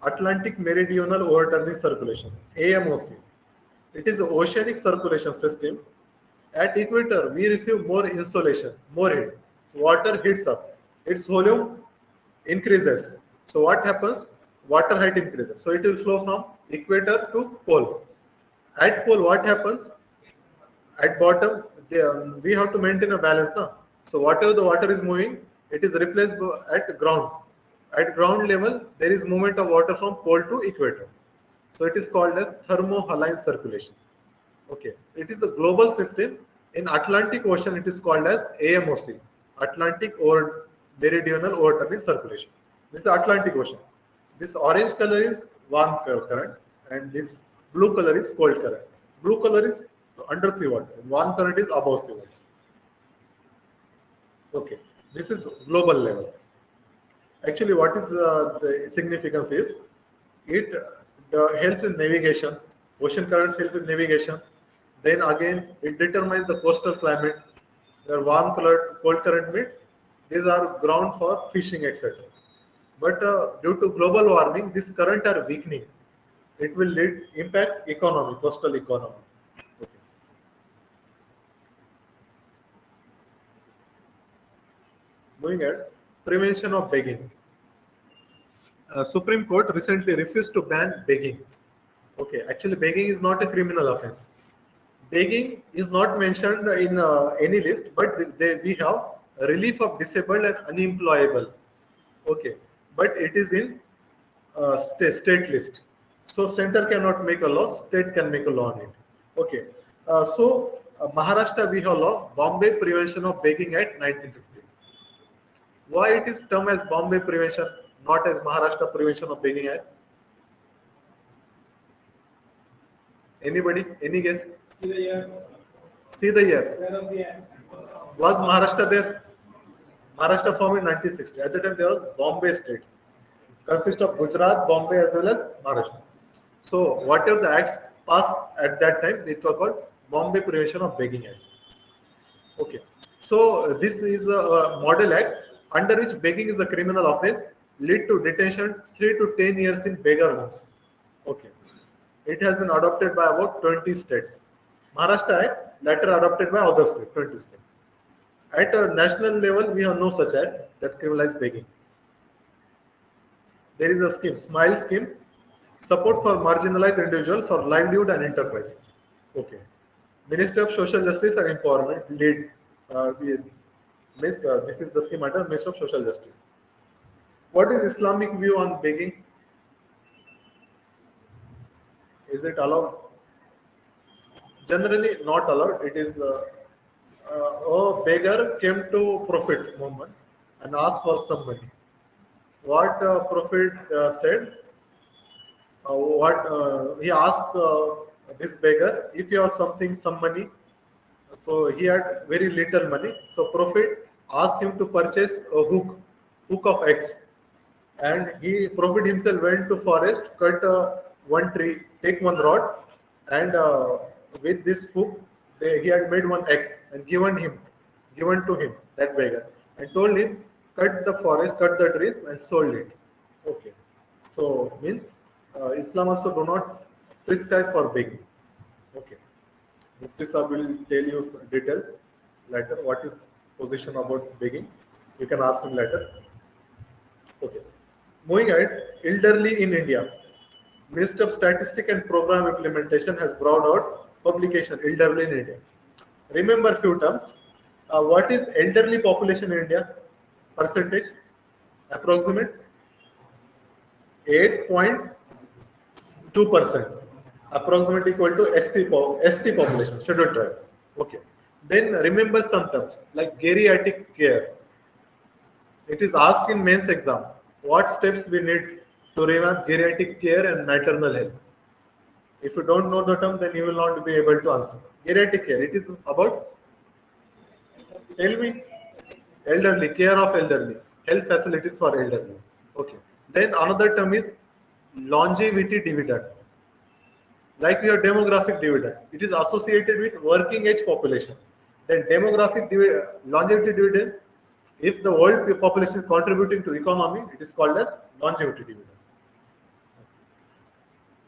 Atlantic Meridional Overturning Circulation, AMOC. It is an oceanic circulation system. At equator, we receive more insolation, more heat. So water heats up. Its volume increases. So what happens? Water height increases. So it will flow from equator to pole. At pole, what happens? At bottom, we have to maintain a balance now. So whatever the water is moving, it is replaced at ground. At ground level, there is movement of water from pole to equator. So it is called as thermohaline circulation. Okay, it is a global system. In Atlantic Ocean, it is called as AMOC, Atlantic or Meridional Overturning Circulation. This is Atlantic Ocean. This orange color is warm current, and this blue color is cold current. Blue color is undersea water, and warm current is above sea water. Okay, this is global level. Actually, what is the significance is it helps in navigation. Ocean currents help in navigation. Then again, it determines the coastal climate. There are warm current, cold current meet. These are ground for fishing, etc. But due to global warming, this current are weakening. It will lead impact economy, coastal economy. Okay. Moving ahead, prevention of begging. Supreme Court recently refused to ban begging. Okay, actually, begging is not a criminal offense. Begging is not mentioned in any list, but we have relief of disabled and unemployable. Okay, but it is in state list. So center cannot make a law, state can make a law on it. Okay, Maharashtra we have law, Bombay Prevention of Begging Act 1950. Why it is termed as Bombay Prevention, not as Maharashtra Prevention of Begging Act? Anybody? Any guess? See the year. See the year. Where of the act? Was Maharashtra there? Maharashtra formed in 1960. At the time, there was Bombay state. Consists of Gujarat, Bombay, as well as Maharashtra. So, whatever the acts passed at that time, they were called Bombay Prevention of Begging Act. Okay. So, this is a model act under which begging is a criminal offense, lead to detention 3 to 10 years in beggar homes. Okay. It has been adopted by about 20 states. Maharashtra Act later adopted by other states, 20 states. At a national level, we have no such act that criminalizes begging. There is a scheme, SMILE scheme, support for marginalized individual for livelihood and enterprise. Okay. Ministry of Social Justice and Empowerment lead. This is the scheme under Ministry of Social Justice. What is Islamic view on begging? Is it allowed? Generally not allowed. It is a beggar came to Prophet Muhammad and asked for some money. What Prophet said? What he asked this beggar, if you have some money. So he had very little money. So Prophet asked him to purchase a hook of X, and Prophet himself went to forest, cut one tree, take one rod, and with this hook, he had made one X and given to him that beggar, and told him cut the forest, cut the trees, and sold it. Okay, so means Islam also do not prescribe for begging. Okay, Mufti Sahib will tell you some details later. What is position about begging? You can ask him later. Okay. Moving ahead, elderly in India. Ministry of Statistics and Program Implementation has brought out publication elderly in India. Remember few terms. What is elderly population in India? Percentage? Approximate? 8.2%. Approximate equal to ST population, scheduled tribe. Okay. Then remember some terms like geriatric care. It is asked in mains exam. What steps we need to revamp geriatric care and maternal health? If you don't know the term, then you will not be able to answer. Geriatric care. It is about, tell me, elderly, care of elderly, health facilities for elderly. Okay. Then another term is longevity dividend. Like your demographic dividend, it is associated with working age population. Then longevity dividend, if the world population is contributing to economy, it is called as longevity dividend.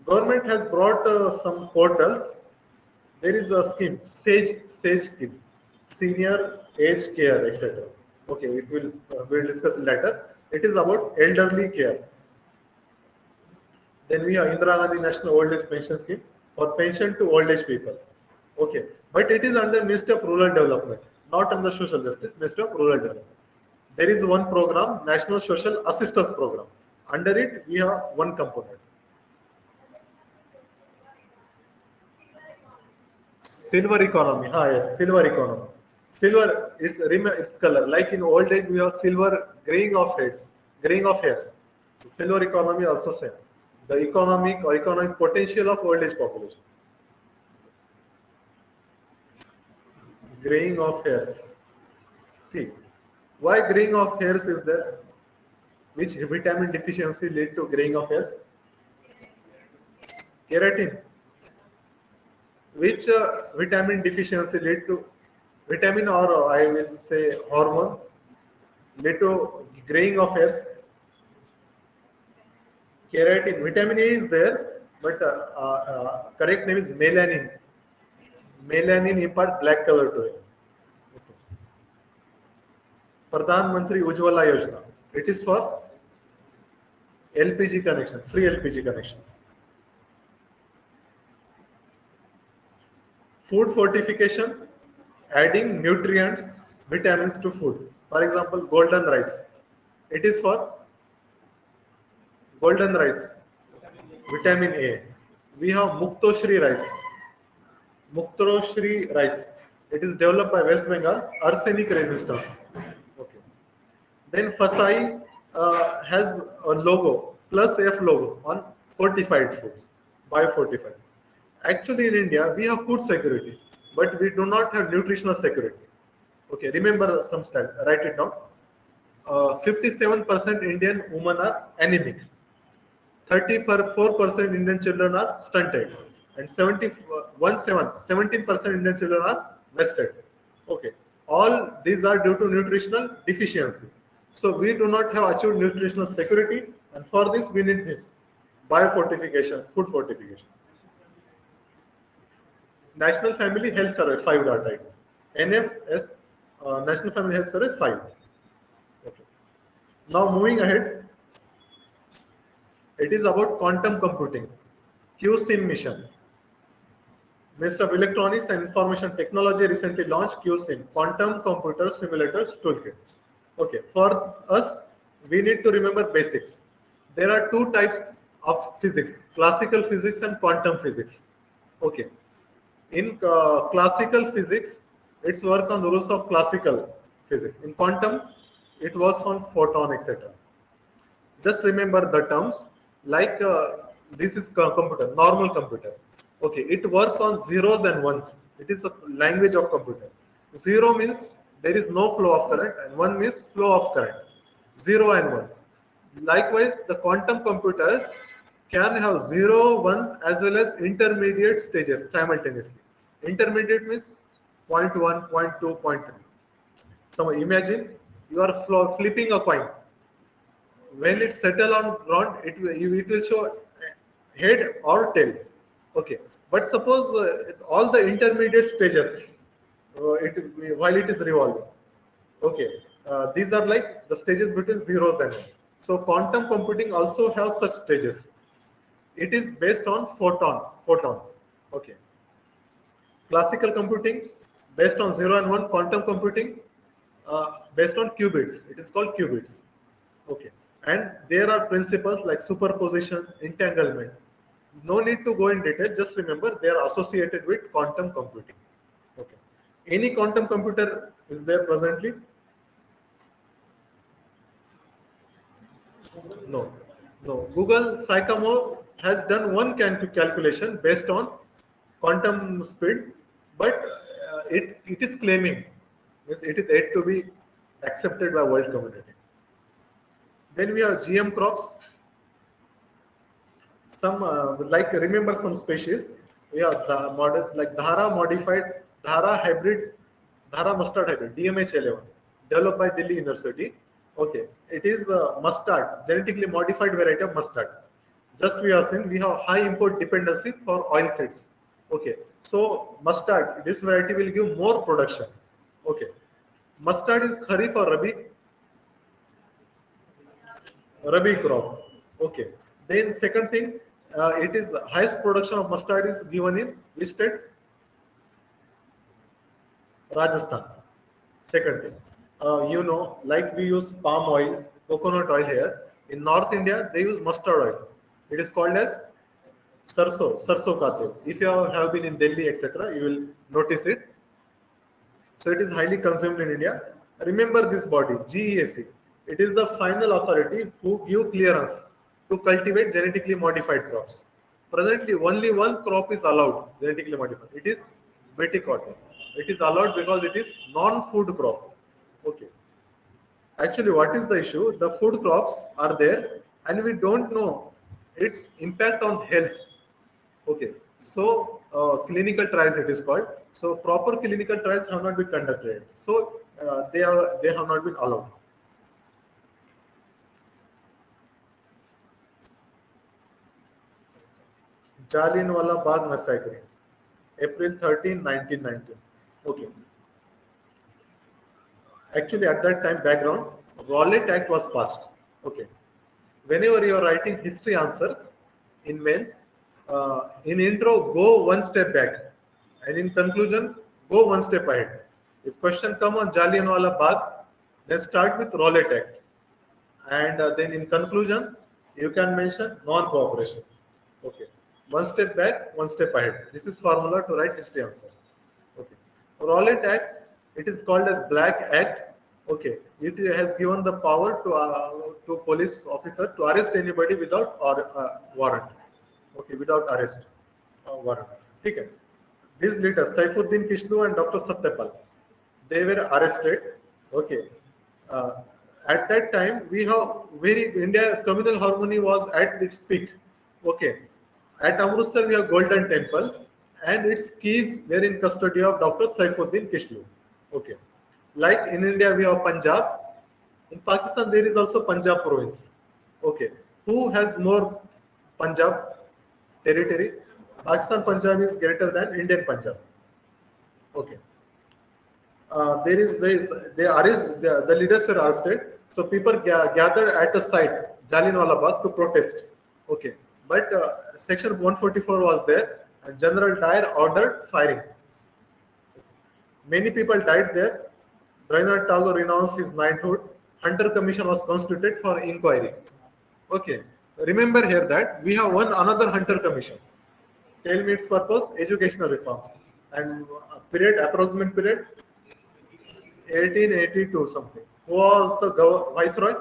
Government has brought some portals. There is a scheme, Sage scheme, senior age care, etc. Okay, it will we'll discuss it later. It is about elderly care. Then we have Indira Gandhi National Old Age Pension Scheme for pension to old age people. Okay, but it is under Ministry of Rural Development, not under Social Justice, Ministry of Rural Development. There is one program, National Social Assistance Program. Under it, we have one component. Silver economy. Yes, silver economy. Silver, its color. Like in old age, we have silver graying of heads, graying of hairs. So silver economy also same. The economic potential of old age population. Graying of hairs. See, why graying of hairs is there? Which vitamin deficiency lead to graying of hairs? Keratin. Which vitamin deficiency lead to vitamin, or I will say hormone lead to graying of hairs? Keratin. Vitamin A is there, but correct name is melanin. Melanin imparts black color to it. Pradhan Mantri Ujjwala Yojana. It is for LPG connection, free LPG connections. Food fortification, adding nutrients, vitamins to food. For example, golden rice. It is for golden rice, vitamin A. We have Muktoshri rice. Muktoshri rice. It is developed by West Bengal, arsenic resistance. Okay. Then Fasai has a logo, plus F logo on fortified foods, biofortified. Actually, in India, we have food security, but we do not have nutritional security. Okay, remember some stat, write it down. 57% Indian women are anemic. 34% Indian children are stunted, and 17% Indian children are wasted. Okay, all these are due to nutritional deficiency. So we do not have achieved nutritional security, and for this we need this biofortification, food fortification. National Family Health Survey 5 data it is. NFS, National Family Health Survey 5. Okay. Now moving ahead, it is about quantum computing. QSIM mission. Minister of Electronics and Information Technology recently launched QSIM, Quantum Computer Simulators Toolkit. Okay, for us, we need to remember basics. There are two types of physics, classical physics and quantum physics. Okay. In classical physics, it's work on the rules of classical physics. In quantum, it works on photon, etc. Just remember the terms like this is computer, normal computer. Okay, it works on zeros and ones. It is a language of computer. Zero means there is no flow of current, and one means flow of current. Zero and ones. Likewise, the quantum computers can have 0, 1 as well as intermediate stages simultaneously. Intermediate means 0.1, 0.2, 0.3. So imagine you are flipping a coin. When it settle on ground, it will show head or tail. Okay, But suppose all the intermediate stages, while it is revolving, okay, these are like the stages between zeros and one. So quantum computing also has such stages. It is based on photon. Okay. Classical computing based on 0 and 1, quantum computing based on qubits. It is called qubits. Okay. And there are principles like superposition, entanglement. No need to go in detail, just remember they are associated with quantum computing. Okay. Any quantum computer is there presently? No. No. Google Sycamore has done one calculation based on quantum speed, but it is claiming, means it is yet to be accepted by world community. Then we have GM crops. Some like remember some species. We have the models like Dhara modified, Dhara hybrid, Dhara mustard hybrid DMH11 developed by Delhi University. Okay, it is mustard, genetically modified variety of mustard. Just we are saying we have high import dependency for oil seeds. Okay, so mustard, this variety will give more production. Okay, mustard is kharif or rabi crop. Okay, then second thing, it is highest production of mustard is given in which state? Rajasthan. Second thing, like we use palm oil, coconut oil here. In North India, they use mustard oil. It is called as sarso ka tel. If you have been in Delhi, etc., you will notice it. So it is highly consumed in India. Remember this body, GEAC. It is the final authority who give clearance to cultivate genetically modified crops. Presently, only one crop is allowed genetically modified. It is Betty cotton. It is allowed because it is non-food crop. Okay. Actually, what is the issue? The food crops are there, and we don't know its impact on health. Okay, so clinical trials it is called. So proper clinical trials have not been conducted. So they have not been allowed. Jallianwala Bagh massacre, April 13, 1919. Okay, actually at that time background, Rowlatt Act was passed. Okay, whenever you are writing history answers in mains, in intro go one step back, and in conclusion go one step ahead. If question come on Jallianwala Bagh, then start with Rowlatt Act, and then in conclusion you can mention non-cooperation. Okay, one step back, one step ahead. This is formula to write history answers. Okay, Rowlatt Act, it is called as Black Act. Okay, it has given the power to police officer to arrest anybody without warrant. Okay, without arrest warrant. Okay. These leaders, Saifuddin Kishnu and Dr. Satyapal, they were arrested. Okay. Uh, at that time, we have India communal harmony was at its peak. Okay. At Amritsar, we have Golden Temple, and its keys were in custody of Dr. Saifuddin Kishnu. Okay. Like in India, we have Punjab. In Pakistan, there is also Punjab province. Okay. Who has more Punjab territory? Pakistan Punjab is greater than Indian Punjab. Okay. The leaders were arrested. So people gathered at the site, Jallianwala Bagh, to protest. Okay. But Section 144 was there, and General Dyer ordered firing. Many people died there. Rabindranath Tagore renounced his knighthood. Hunter Commission was constituted for inquiry. Okay. Remember here that we have one another Hunter Commission. Tell me its purpose, educational reforms. And approximate period, 1882 something. Who was the viceroy?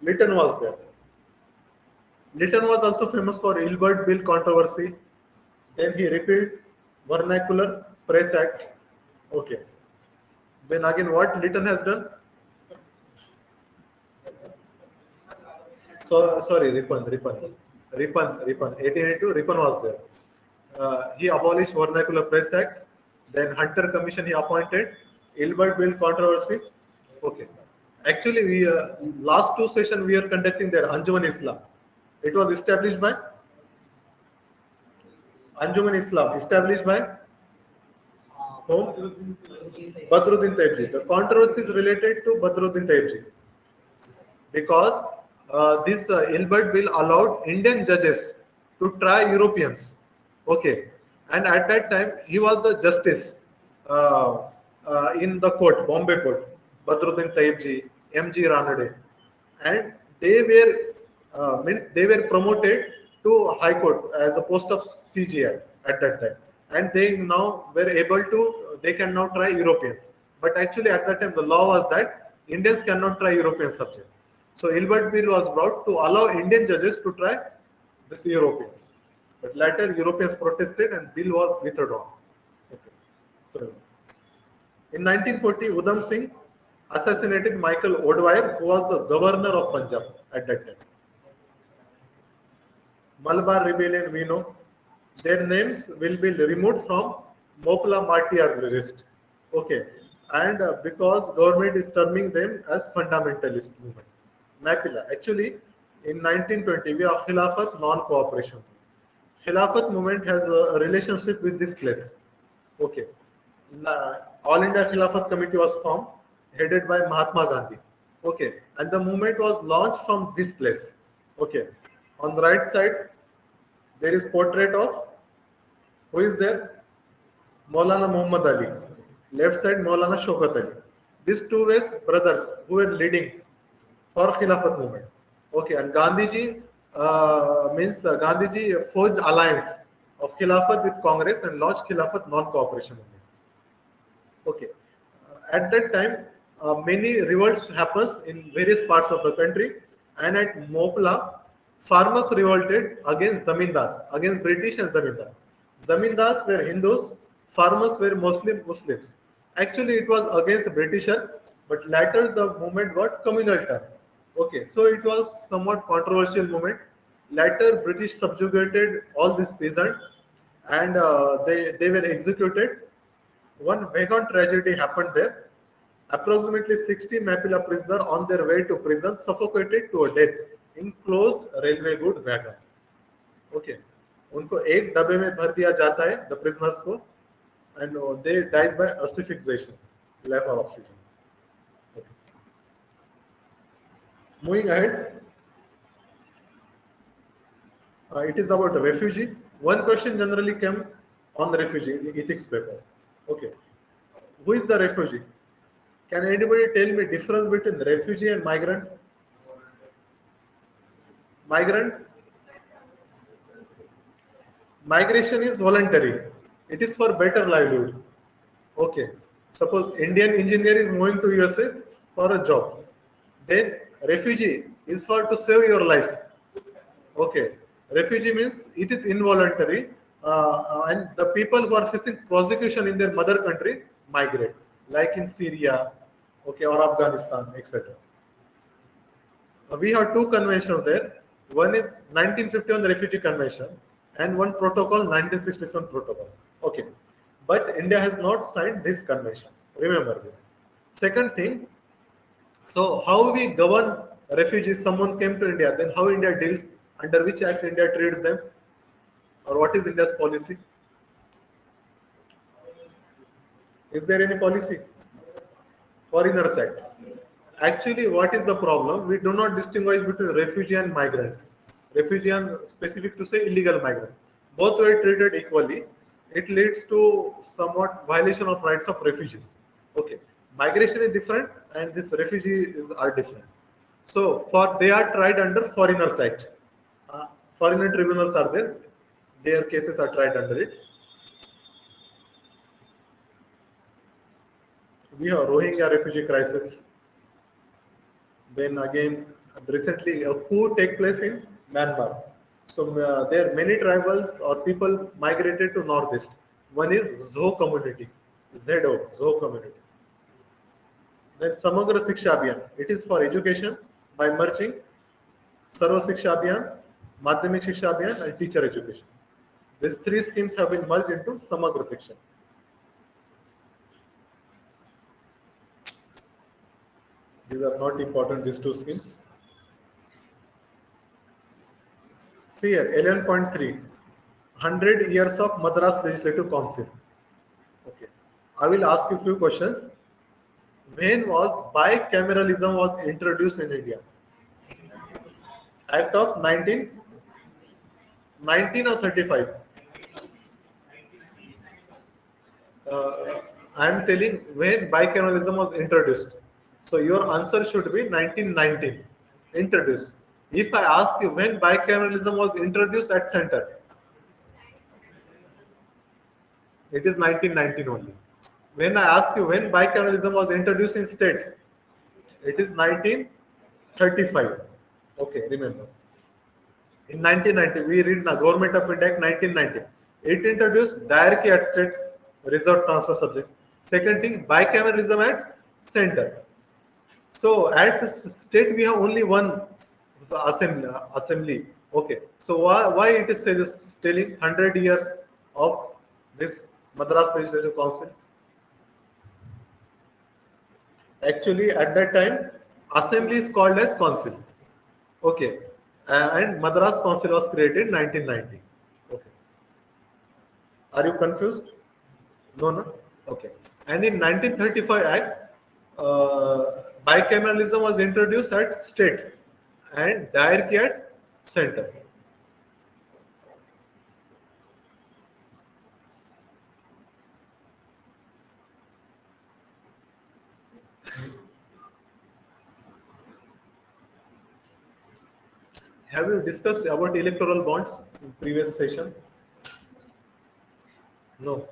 Lytton was there. Lytton was also famous for Ilbert Bill controversy. Then he repealed Vernacular Press Act. Okay. Then again, what Lytton has done? So sorry, Ripon. 1882, Ripon was there. He abolished Vernacular Press Act. Then Hunter Commission he appointed. Ilbert Bill controversy. Okay. Actually, we last two sessions we are conducting there. Anjuman Islam. It was established by Anjuman Islam, established by whom? Badruddin Taibji. The controversy is related to Badruddin Taibji because this Ilbert bill allowed Indian judges to try Europeans. Okay, and at that time he was the justice uh, in the court, Bombay court, Badruddin Taibji, M.G. Ranade, and they were means they were promoted to High Court as a post of CGI at that time, and they now were able to they can now try Europeans. But actually, at that time, the law was that Indians cannot try European subject. So Ilbert bill was brought to allow Indian judges to try this Europeans. But later Europeans protested and bill was withdrawn. Okay. So in 1940, Udham Singh assassinated Michael O'Dwyer, who was the governor of Punjab at that time. Malabar Rebellion, we know. Their names will be removed from Mopla Martyr list. Okay. And because government is terming them as fundamentalist movement. Mapila. Actually, in 1920, we have Khilafat non-cooperation. Khilafat movement has a relationship with this place. Okay. All India Khilafat Committee was formed, headed by Mahatma Gandhi. Okay. And the movement was launched from this place. Okay. On the right side, there is portrait of who is there? Maulana Muhammad Ali. Left side, Maulana Shaukat Ali. These two ways brothers who were leading for Khilafat movement. Okay, and Gandhiji means Gandhiji forged alliance of Khilafat with Congress and launched Khilafat non-cooperation movement. Okay, at that time, many revolts happens in various parts of the country, and at Mopla, farmers revolted against zamindars, against British and zamindar. Zamindars were Hindus, farmers were mostly Muslims. Actually, it was against Britishers, but later the movement got communal term. Okay, so it was somewhat controversial movement. Later, British subjugated all these peasants, and they were executed. One wagon tragedy happened there. Approximately 60 Mapila prisoners on their way to prison suffocated to a death in closed railway good wagon. Okay, उनको एक डब्बे में भर दिया जाता है the prisoners को, and they dies by asphyxiation, lack of oxygen. Okay. Moving ahead, it is about refugee. One question generally came on the refugee in ethics paper. Okay, who is the refugee? Can anybody tell me difference between refugee and migrant? Migrant, migration is voluntary. It is for better livelihood. Okay. Suppose Indian engineer is moving to USA for a job. Then refugee is for to save your life. Okay. Refugee means it is involuntary, and the people who are facing prosecution in their mother country migrate, like in Syria, okay, or Afghanistan, etc. We have two conventions there. One is 1951 Refugee Convention and one protocol 1967 protocol. Okay, but India has not signed this convention. Remember this. Second thing, so how we govern refugees? Someone came to India, then how India deals? Under which act India treats them, or what is India's policy? Is there any policy? Foreigners Act. Actually, what is the problem? We do not distinguish between refugee and migrants. Refugee and specific to say illegal migrant. Both were treated equally. It leads to somewhat violation of rights of refugees. Okay, migration is different, and this refugees are different. So, for they are tried under Foreigners Act. Foreigner tribunals are there. Their cases are tried under it. We have Rohingya refugee crisis. Then again, recently a coup take place in Myanmar. So there are many tribals or people migrated to northeast. One is Zoho community, Zoho community. Then Samagra Shiksha Abhiyan. It is for education by merging Sarva Shiksha Abhiyan, Madhyamik Shiksha Abhiyan, and teacher education. These three schemes have been merged into Samagra Shiksha. These are not important, these two schemes. See here, 11.3. 100 years of Madras Legislative Council. Okay. I will ask you a few questions. When was bicameralism was introduced in India? Act of 19 or 35? I am telling when bicameralism was introduced. So your answer should be 1919. Introduced. If I ask you when bicameralism was introduced at center, it is 1919 only. When I ask you when bicameralism was introduced in state, it is 1935. Okay, remember. In 1990, we read the Government of India Act 1990. It introduced diarchy at state, reserve transfer subject. Second thing, bicameralism at center. So at state we have only one assembly. Okay. So why it is telling 100 years of this Madras Legislative Council? Actually, at that time, assembly is called as council. Okay. And Madras Council was created in 1990. Okay. Are you confused? No, no. Okay. And in 1935 Act, bicameralism was introduced at state and diarchy at center. Have you discussed about electoral bonds in previous session? No.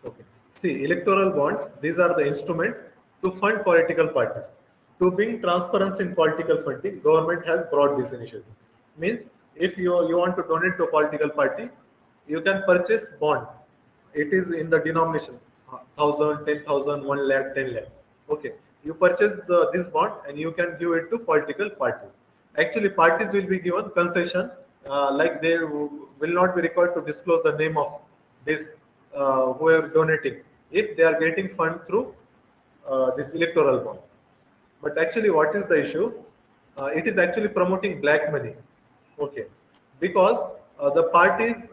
Okay. See, electoral bonds, these are the instrument to fund political parties. To bring transparency in political funding, government has brought this initiative. Means if you want to donate to a political party, you can purchase bond. It is in the denomination 1,000, 10,000, 1 lakh, 10 lakh. Okay. You purchase this bond and you can give it to political parties. Actually, parties will be given concession, like they will not be required to disclose the name of this who are donating if they are getting fund through this electoral bond. But actually, what is the issue? It is actually promoting black money. Okay, because the parties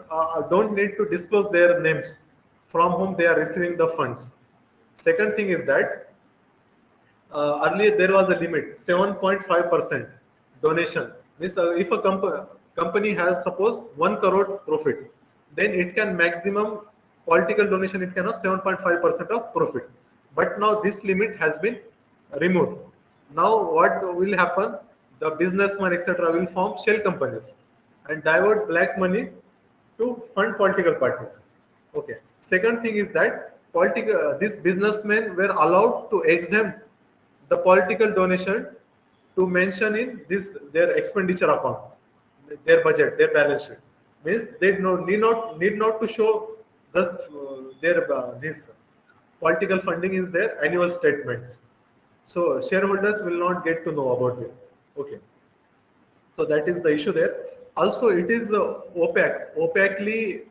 don't need to disclose their names from whom they are receiving the funds. Second thing is that earlier there was a limit 7.5% donation. Means if a company has suppose 1 crore profit, then it can maximum political donation it can have 7.5% of profit. But now this limit has been removed. Now what will happen? The businessman etc. will form shell companies and divert black money to fund political parties. Okay. Second thing is that these businessmen were allowed to exempt the political donation to mention in this their expenditure account, their budget, their balance sheet. Means they need not to show their this political funding is their annual statements. So shareholders will not get to know about this. Okay. So that is the issue there. Also, it is opacally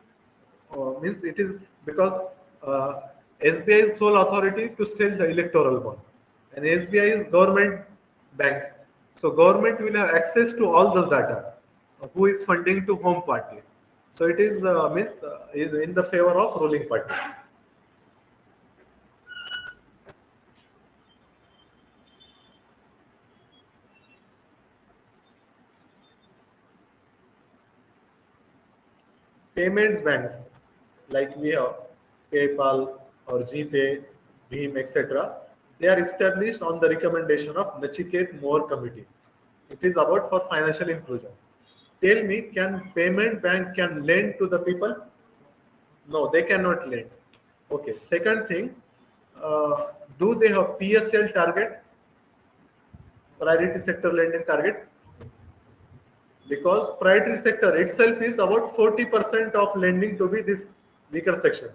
means it is because SBI is sole authority to sell the electoral bond, and SBI is government bank. So government will have access to all those data, who is funding to home party. So it is is in the favor of ruling party. Payments banks like we have PayPal or GPay, Beam, etc. They are established on the recommendation of Nachiket Moore Committee. It is about for financial inclusion. Tell me, can payment bank can lend to the people? No, they cannot lend. Okay. Second thing, do they have PSL target, priority sector lending target? Because priority sector itself is about 40% of lending to be this weaker section,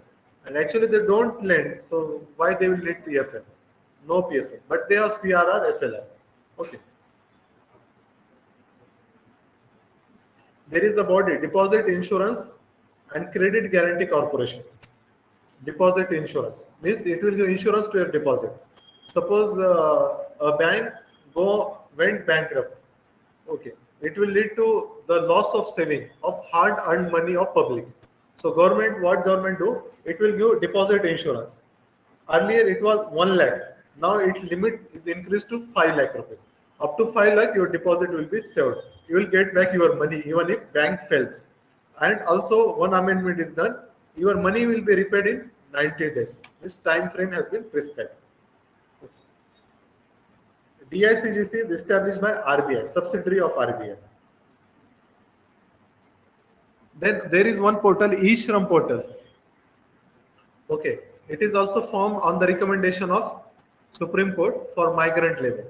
and actually they don't lend, so why they will need PSL? No PSL, but they have CRR, SLR. Okay. There is a body, Deposit Insurance and Credit Guarantee Corporation. Deposit insurance means it will give insurance to your deposit. Suppose a bank went bankrupt. Okay, it will lead to the loss of saving of hard earned money of public. So what government do? It will give deposit insurance. Earlier it was 1 lakh. Now its limit is increased to 5 lakh rupees. Up to 5 lakh, your deposit will be saved. You will get back your money even if bank fails. And also one amendment is done. Your money will be repaid in 90 days. This time frame has been prescribed. DICGC is established by RBI, subsidiary of RBI. Then there is one portal, e-Shram portal. Okay, it is also formed on the recommendation of Supreme Court for migrant labor.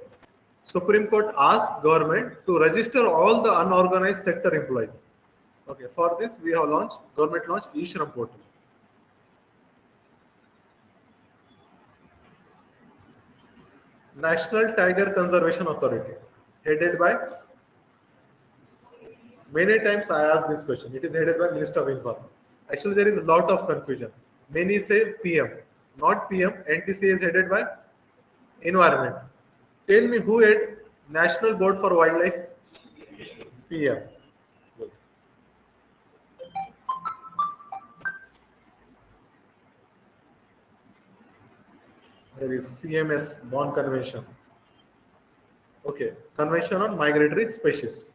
Supreme Court asked government to register all the unorganized sector employees. Okay, for this we have government launched e-Shram portal. National Tiger Conservation Authority, headed by, many times I asked this question, it is headed by Minister of Environment. Actually, there is a lot of confusion. Many say PM, not PM. NTC is headed by Environment. Tell me who had National Board for Wildlife? PM. There is CMS, Bonn Convention. Okay, Convention on Migratory Species.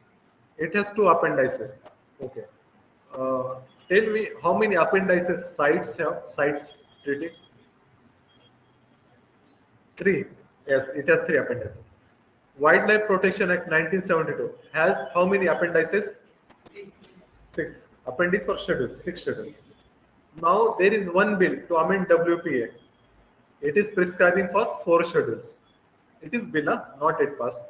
It has 2 appendices. Okay. Tell me how many appendices CITES treaty? 3. Yes, it has 3 appendices. Wildlife Protection Act 1972 has how many appendices? 6. Appendix or schedule? 6 schedule. Now there is one bill to amend WPA. It is prescribing for 4 schedules. It is bill, not yet passed.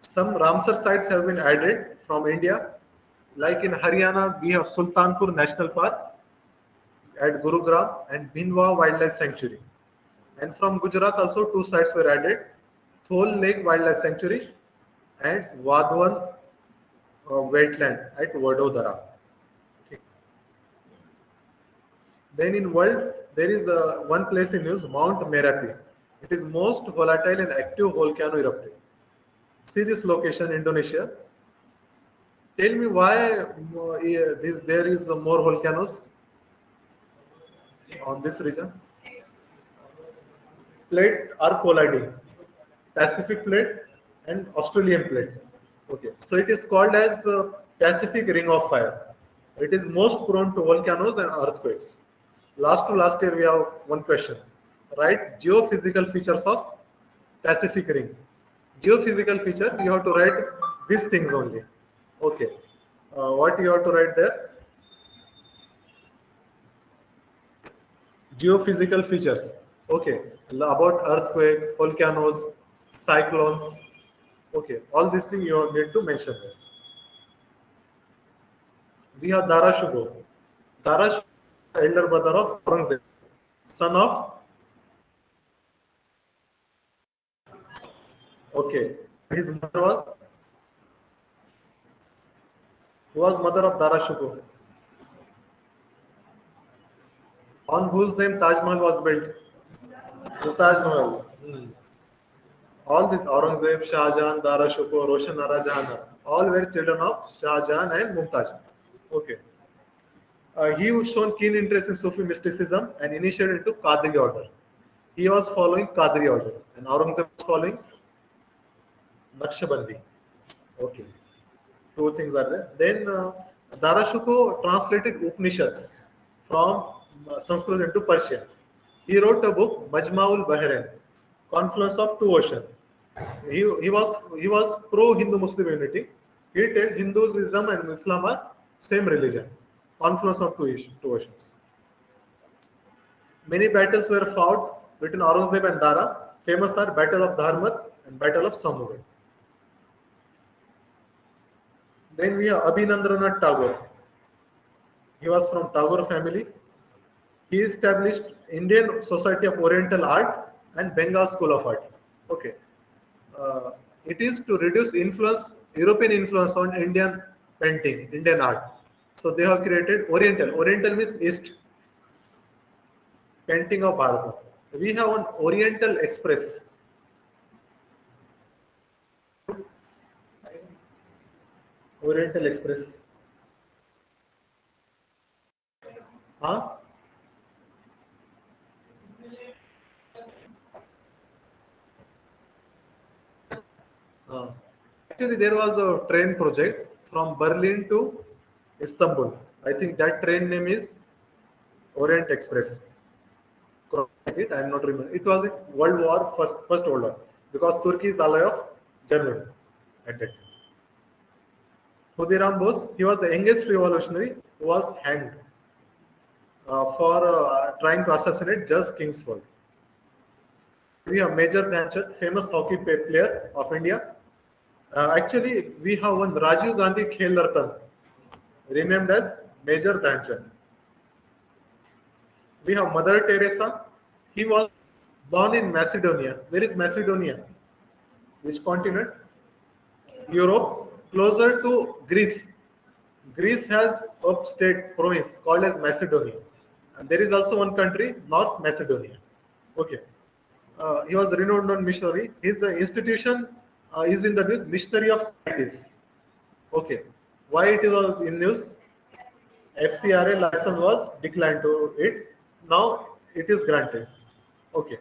Some Ramsar sites have been added from India. Like in Haryana, we have Sultanpur National Park at Gurugram and Bhinwa Wildlife Sanctuary. And from Gujarat also 2 sites were added, Thol Lake Wildlife Sanctuary and Wadhawan Wetland at Vadodara. Okay. Then in world, there is one place in news, Mount Merapi. It is most volatile and active volcano erupting. See this location, Indonesia. Tell me why there is more volcanoes on this region. Plate are colliding, Pacific plate and Australian plate. Okay, so it is called as Pacific Ring of Fire. It is most prone to volcanoes and earthquakes. Last year we have one question. Write geophysical features of Pacific Ring. Geophysical feature, you have to write these things only. Okay, what you have to write there? Geophysical features. Okay, about earthquake, volcanoes, cyclones. Okay, all these things you need to mention there. We have Dara Shikoh. Dara Shikoh, elder brother of Aurangzeb, son of. Okay, his mother was. Who was mother of Dara Shikoh? On whose name Taj Mahal was built? The Taj Mahal. All these Aurangzeb, Shah Jahan, Dara Shikoh, Roshan Ara Jahan, all were children of Shah Jahan and Mumtaz. Okay. He was shown keen interest in Sufi mysticism and initiated into Qadri order. He was following Qadri order, and Aurangzeb was following Naqshbandi. Okay. 2 things are there. Then Dara Shikoh translated Upanishads from Sanskrit into Persian. He wrote a book, Majma'ul Bahrain, Confluence of 2 Oceans. He was pro Hindu Muslim unity. He told Hinduism and Islam are same religion, confluence of 2 oceans. Many battles were fought between Aurangzeb and Dara. Famous are Battle of Dharmat and Battle of Samura. Then we have Abhinandranath Tagore. He was from Tagore family. He established Indian Society of Oriental Art and Bengal School of Art. Okay. It is to reduce European influence on Indian painting, Indian art. So they have created Oriental. Oriental means East, painting of Bharat. We have an Oriental Express. Oriental Express. Huh? Uh, Actually, there was a train project from Berlin to Istanbul. I think that train name is Orient Express. It, I am not remember. It was in World War first World War, because Turkey is ally of Germany at that time. Khudiram Bose, he was the youngest revolutionary who was hanged for trying to assassinate Judge Kingsford. We have Major Dhyanchand, famous hockey player of India. Actually, we have one Rajiv Gandhi Khel Ratan, renamed as Major Dhyanchand. We have Mother Teresa. He was born in Macedonia. Where is Macedonia? Which continent? Europe, closer to Greece. Greece has a state province called as Macedonia. And there is also one country, North Macedonia. Okay. He was a renowned missionary. His institution is in the news, Missionary of Charities. Okay. Why it was in news? FCRA license was declined to it. Now it is granted. Okay.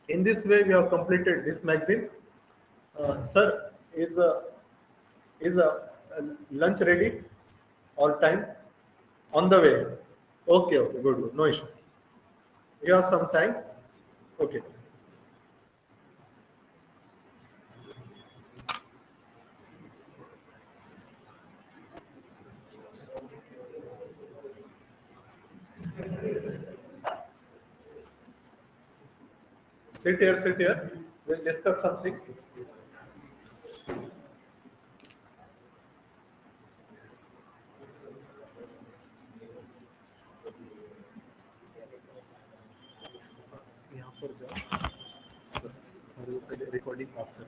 In this way, we have completed this magazine. Sir, is lunch ready or time on the way? Okay, okay, good, good, no issue. You have some time. Okay. Sit here, sit here. We'll discuss something. यहाँ पर जाओ. Sir, recording after.